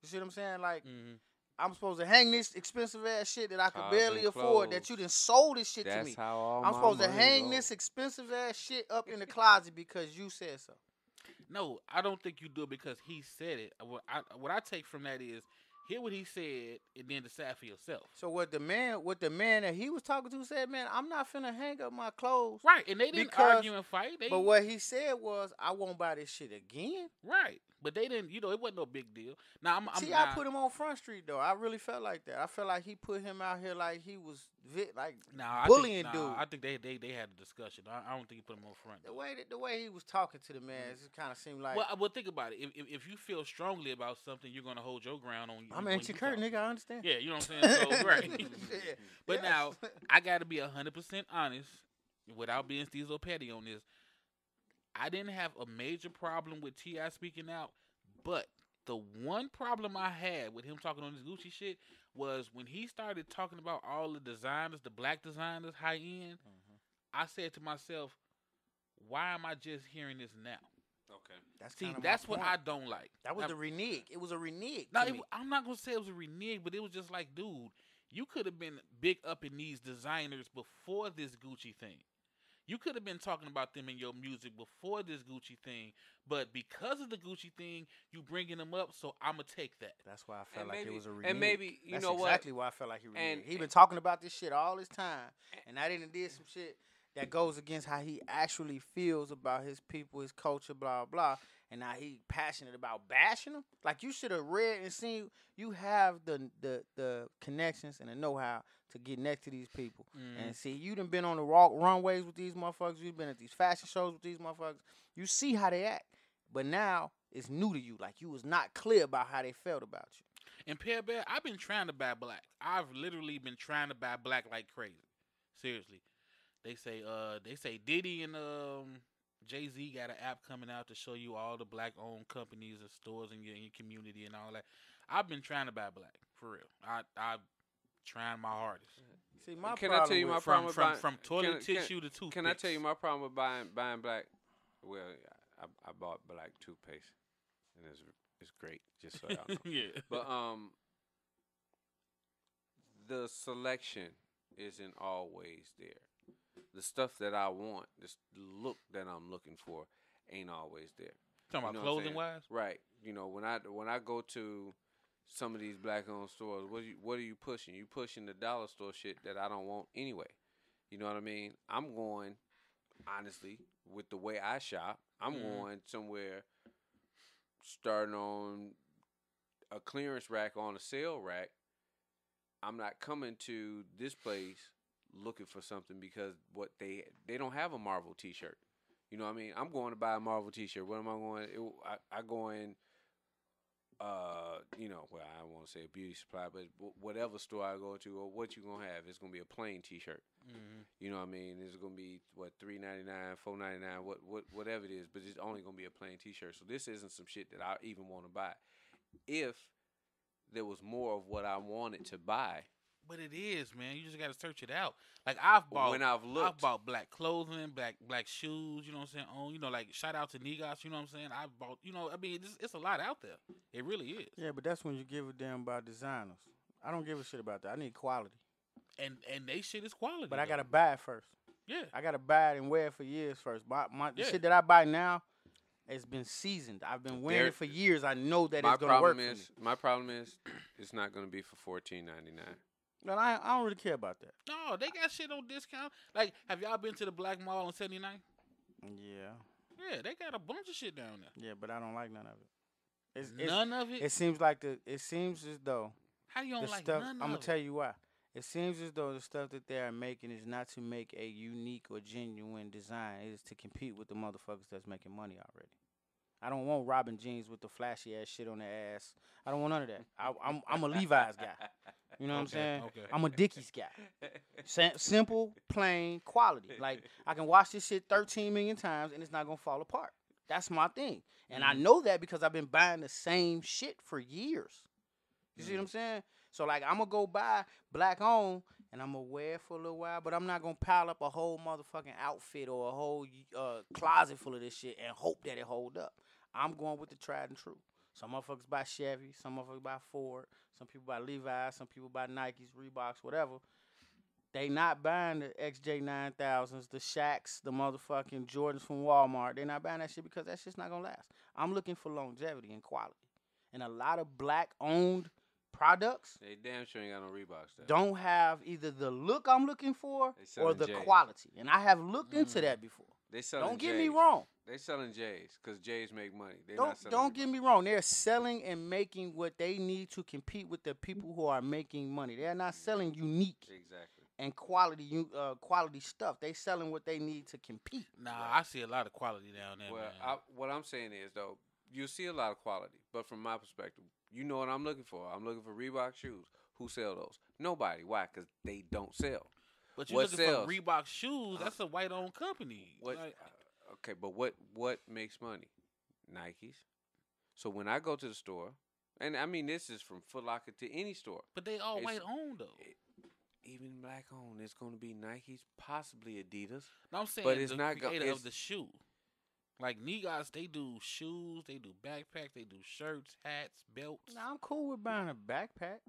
see what I'm saying? Like, I'm supposed to hang this expensive ass shit that I could Cars barely and afford, clothes. that you done sold this shit to That's me. how all I'm my supposed to money hang goes. this expensive ass shit up in the closet because you said so. No, I don't think you do it because he said it. What I take from that is hear what he said and then decide for yourself. So what the man that he was talking to said, man, I'm not finna hang up my clothes. Right, and they didn't Because- argue and fight. They, But what he said was, I won't buy this shit again. right, but they didn't. You know, it wasn't no big deal. Now I'm See, not, I put him on Front Street though. I really felt like that. I felt like he put him out here like he was bullying dude. I think they had a discussion. I don't think he put him on front. The way he was talking to the man, it just kind of seemed like. Well, think about it. If you feel strongly about something, you're gonna hold your ground on. I'm when anti you Kurt, talk. nigga. I understand. Yeah, you know what I'm saying. So right. Yeah. But Yes. now I got to be 100% honest, without being Stezo petty on this. I didn't have a major problem with T.I. speaking out, but the one problem I had with him talking on this Gucci shit was when he started talking about all the designers, the black designers, high end. I said to myself, why am I just hearing this now? Okay. See, kinda my that's what point. I don't like. That was Now- the renege. It was a renege. No, to me. I'm not gonna say it was a renege, but it was just like, dude, you could have been big up in these designers before this Gucci thing. You could have been talking about them in your music before this Gucci thing, but because of the Gucci thing, you bringing them up, so I'ma take that. That's why I felt And like maybe- it was a renege. and maybe, you That's know what? exactly why I felt like he reneged. And- He been talking about this shit all this time, and I didn't did some shit that goes against how he actually feels about his people, his culture, blah blah. And now he passionate about bashing them. Like, you should have read and seen. You have the connections and the know-how to get next to these people. And see, you done been on the runways with these motherfuckers. You've been at these fashion shows with these motherfuckers. You see how they act. But now it's new to you. Like, you was not clear about how they felt about you. And Pear Bear, I've been trying to buy black. I've literally been trying to buy black like crazy. Seriously. They say Diddy and Jay-Z got an app coming out to show you all the black-owned companies and stores in your community and all that. I've been trying to buy black, for real. I'm trying my hardest. See, my Can I problem tell you with- my problem with buying, From toilet tissue to toothpaste. Can I tell you my problem with buying black? Well, I bought black toothpaste, and it's great. Just so y'all know. Yeah. But the selection isn't always there. The stuff that I want, the look that I'm looking for, ain't always there. Talking You know about what I'm clothing saying? wise? Right. You know, when I go to some of these black-owned stores, what are you pushing? You pushing the dollar store shit that I don't want anyway. You know what I mean? I'm going. honestly, with the way I shop, I'm going somewhere starting on a clearance rack on a sale rack. I'm not coming to this place looking for something because what they don't have a Marvel T-shirt. You know what I mean? I'm going to buy a Marvel T-shirt. What am I going? I go in. Well, I don't want to say a beauty supply, but whatever store I go to, or what you gonna have, it's gonna be a plain T-shirt. You know what I mean? It's gonna be what $3.99, $4.99, whatever it is, but it's only gonna be a plain T-shirt. So this isn't some shit that I even want to buy. If there was more of what I wanted to buy. But it is, man. You just got to search it out. Like I've bought black clothing, black shoes. You know what I'm saying? Like shout out to Niggas. You know what I'm saying? I bought. It's a lot out there. It really is. Yeah, but that's when you give a damn about designers. I don't give a shit about that. I need quality. And they shit is quality. But I gotta buy it first. Yeah. I gotta buy it and wear it for years first. The shit that I buy now, it's been seasoned. I've been wearing it for years. I know that it's gonna work for me. My problem is, it's not gonna be for $14.99. No, I don't really care about that. No, they got shit on discount. Like, have y'all been to the Black Mall on 79? Yeah. Yeah, they got a bunch of shit down there. Yeah, but I don't like none of it. None of it? It seems as though. How you don't like stuff, none of it? I'm gonna tell you why. It seems as though the stuff that they are making is not to make a unique or genuine design. It is to compete with the motherfuckers that's making money already. I don't want Robin jeans with the flashy ass shit on their ass. I don't want none of that. I'm a Levi's guy. You know what I'm saying? Okay. I'm a Dickies guy. Simple, plain, quality. Like, I can watch this shit 13 million times and it's not going to fall apart. That's my thing. And I know that because I've been buying the same shit for years. You see what I'm saying? So, like, I'm going to go buy black on and I'm going to wear it for a little while, but I'm not going to pile up a whole motherfucking outfit or a whole closet full of this shit and hope that it hold up. I'm going with the tried and true. Some motherfuckers buy Chevy, some motherfuckers buy Ford, some people buy Levi's, some people buy Nikes, Reeboks, whatever. They not buying the XJ9000s, the Shaqs, the motherfucking Jordans from Walmart. They not buying that shit because that shit's not gonna last. I'm looking for longevity and quality. And a lot of black-owned products they damn sure ain't got no Reeboks there. Don't have either the look I'm looking for or the J's. Quality. And I have looked into that before. They selling Don't get J's. me wrong. They selling J's because J's make money. Don't get me wrong. They're selling and making what they need to compete with the people who are making money. They're not selling unique and quality stuff. They selling what they need to compete. Nah, I see a lot of quality down there. Well, what I'm saying is though, you see a lot of quality, but from my perspective, you know what I'm looking for. I'm looking for Reebok shoes. Who sell those? Nobody. Why? Because they don't sell. But you're looking for Reebok shoes. That's a white-owned company. Okay, but what makes money? Nikes. So when I go to the store, and I mean this is from Foot Locker to any store. But they all white-owned, though. Even black-owned. It's going to be Nikes, possibly Adidas. No, I'm saying but it's not creator of the shoe. Like Niggas, they do shoes, they do backpacks, they do shirts, hats, belts. Now, I'm cool with buying a backpack,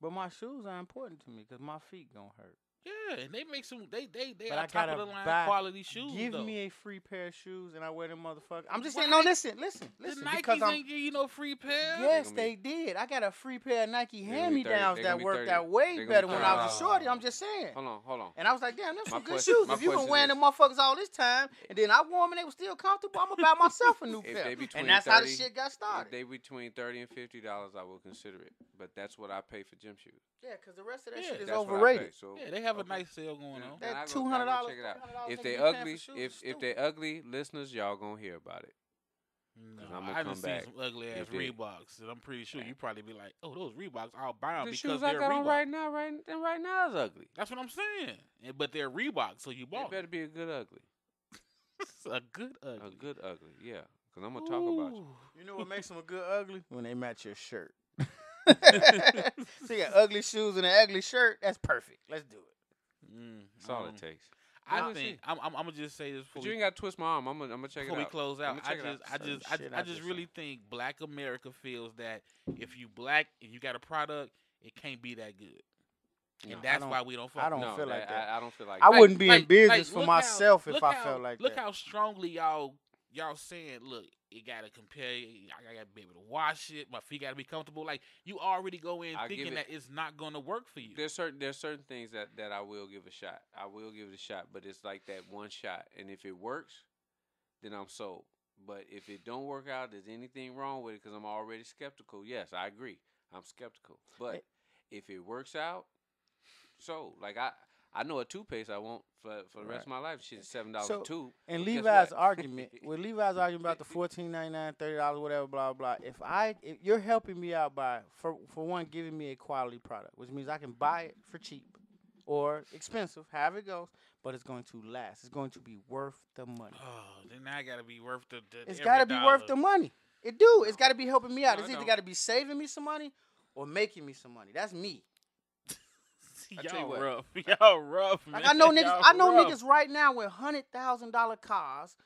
but my shoes are important to me because my feet gonna hurt. Yeah, and they make some. They are top of the line quality shoes. Give though. me a free pair of shoes and I wear them motherfuckers. I'm just saying. No, listen. The Nikes ain't give you no free pair. Yes, they did. I got a free pair of Nike hand-me-downs that worked out way better when I was a shorty. I'm just saying. Hold on. And I was like, damn, them some good shoes. If you've been wearing them motherfuckers all this time, and then I wore them and they were still comfortable, I'm gonna buy myself a new pair. And that's how the shit got started. If they between $30 and $50, I will consider it. But that's what I pay for gym shoes. Yeah, because the rest of that shit is overrated. Yeah, they have a nice sale going on. That $200. Check it out. If they ugly, if they ugly, listeners, y'all gonna hear about it. No, I just seen some ugly ass Reeboks, and I'm pretty sure you probably be like, "Oh, those Reeboks, I'll buy them because they're Reeboks." The shoes I got on right now is ugly. That's what I'm saying. But they're Reeboks, so you bought. It better be a good ugly. A good ugly. A good ugly, yeah. Because I'm gonna talk about you. You know what makes them a good ugly? When they match your shirt. So you got ugly shoes and an ugly shirt. That's perfect. Let's do it. That's all it takes. I think I'm gonna just say this. But you ain't got to twist my arm. I'm gonna check it out. Before we close out, I just really think Black America feels that if you black and you got a product, it can't be that good. And that's why we don't fuck. I don't feel like that. I don't feel like I wouldn't be in business for myself if I felt like that. Look how strongly y'all saying, look, it gotta compare. I gotta be able to wash it. My feet gotta be comfortable. Like you already go in thinking that it's not gonna work for you. There's certain things that I will give a shot. I will give it a shot, but it's like that one shot, and if it works, then I'm sold. But if it don't work out, there's anything wrong with it because I'm already skeptical. Yes, I agree. I'm skeptical. But if it works out, so like I know a toothpaste I want for the rest of my life. Shit's $7 a tube. And Levi's argument about the $14.99, $30, whatever, blah blah. If you're helping me out by for one giving me a quality product, which means I can buy it for cheap or expensive, however it goes, but it's going to last. It's going to be worth the money. Oh, then I gotta be worth the it's gotta be worth the money. It do. It's gotta be helping me out. No, it's either gotta be saving me some money or making me some money. That's me. Y'all rough. Y'all rough, man. Like I know niggas right now with $100,000 cars,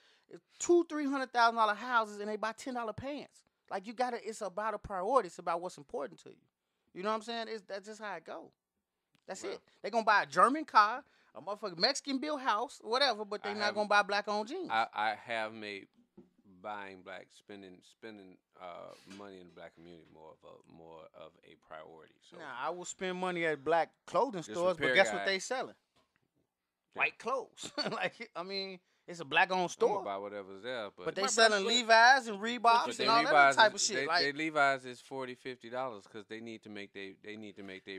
$200,000-$300,000 houses, and they buy $10 pants. Like you gotta. It's about a priority. It's about what's important to you. You know what I'm saying? That's just how it go. That's it. They gonna buy a German car, a motherfucking Mexican built house, whatever, but they not gonna buy black-owned jeans. I have made buying black, spending money in the black community more of a priority. So I will spend money at black clothing stores, but guess what they selling? White clothes. Like I mean, it's a black-owned store. I'm gonna buy whatever's there, but they selling Levi's and Reeboks and all that type of shit. They Levi's is $40-$50 because they need to make their bread.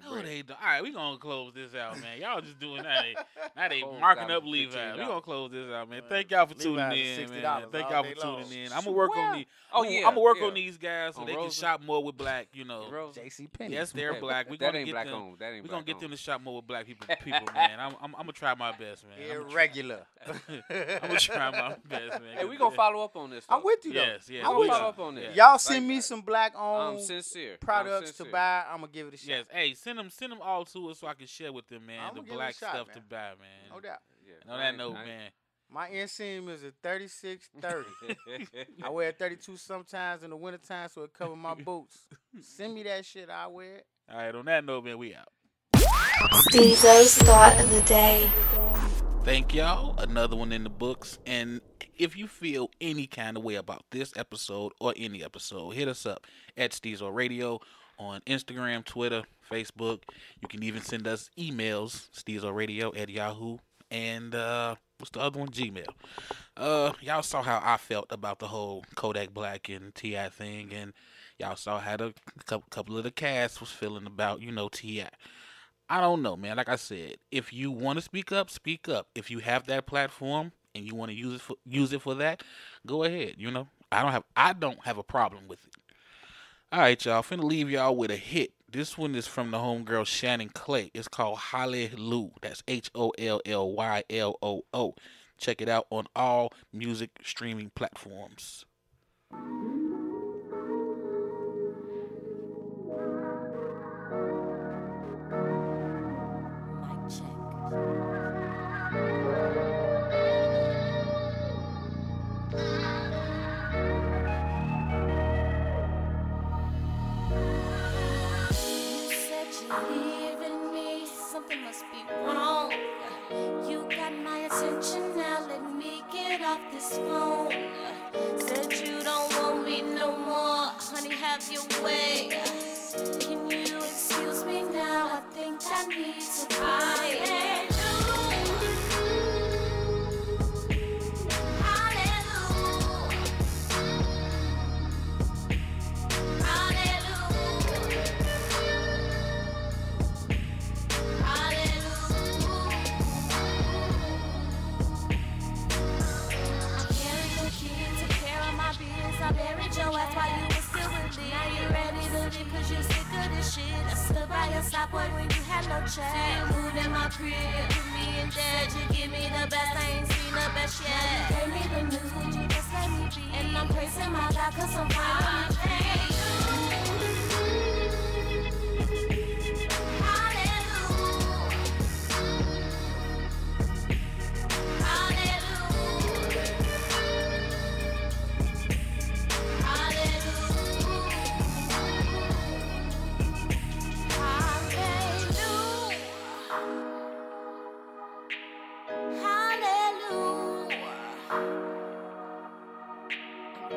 No, they don't. All right, we gonna close this out, man. Y'all just doing that. Now they marking up Levi's. We gonna close this out, man. Thank y'all for tuning in, man. Thank y'all for tuning in. I'm gonna work on these. I'm gonna work on these guys so they can shop more with black. You know, JCPenney. Yes, they're black. We that gonna ain't get black them. owned. That ain't We gonna black get owned. them to shop more with black people, man. I'm gonna try my best, man. Irregular. I'm gonna try my best, man. Hey, we gonna follow up on this. I'm with you though. Yes. I'm gonna with follow you. up on this. Y'all send me some black owned sincere products to buy. I'm gonna give it a shot. Yes. Hey, send them all to us so I can share with them, man. I'ma The give it a black shot, stuff man. to buy, man. No doubt. On that note, man. My inseam is a 36-30. I wear a 32 sometimes in the wintertime so it cover my boots. Send me that shit, I wear it. All right, on that note, man, we out. Stezo's Thought of the Day. Thank y'all. Another one in the books. And if you feel any kind of way about this episode or any episode, hit us up at Stezo Radio on Instagram, Twitter, Facebook. You can even send us emails, stezoradio@yahoo. And what's the other one? Gmail. Y'all saw how I felt about the whole Kodak Black and T.I. thing, and y'all saw how the couple of the cast was feeling about, T.I. I don't know, man. Like I said, if you want to speak up, speak up. If you have that platform and you want to use it for that, go ahead. I don't have a problem with it. All right, y'all. Finna leave y'all with a hit. This one is from the homegirl Shannon Clay. It's called Hallelujah. That's HOLLYLOO. Check it out on all music streaming platforms. Leaving me, something must be wrong. You got my attention, now let me get off this phone. Said you don't want me no more, honey, have your way. Can you excuse me now? I think I need to cry. I buried your ass while you were still with me. Now you ready to leave cause you sick of this shit. I stood by your side, boy, when you had no check. You moved in my crib with me and Dad. You give me the best, I ain't seen the best yet. You gave me the news, you just let me be. And I'm praising my God cause I'm finally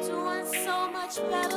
doing much better.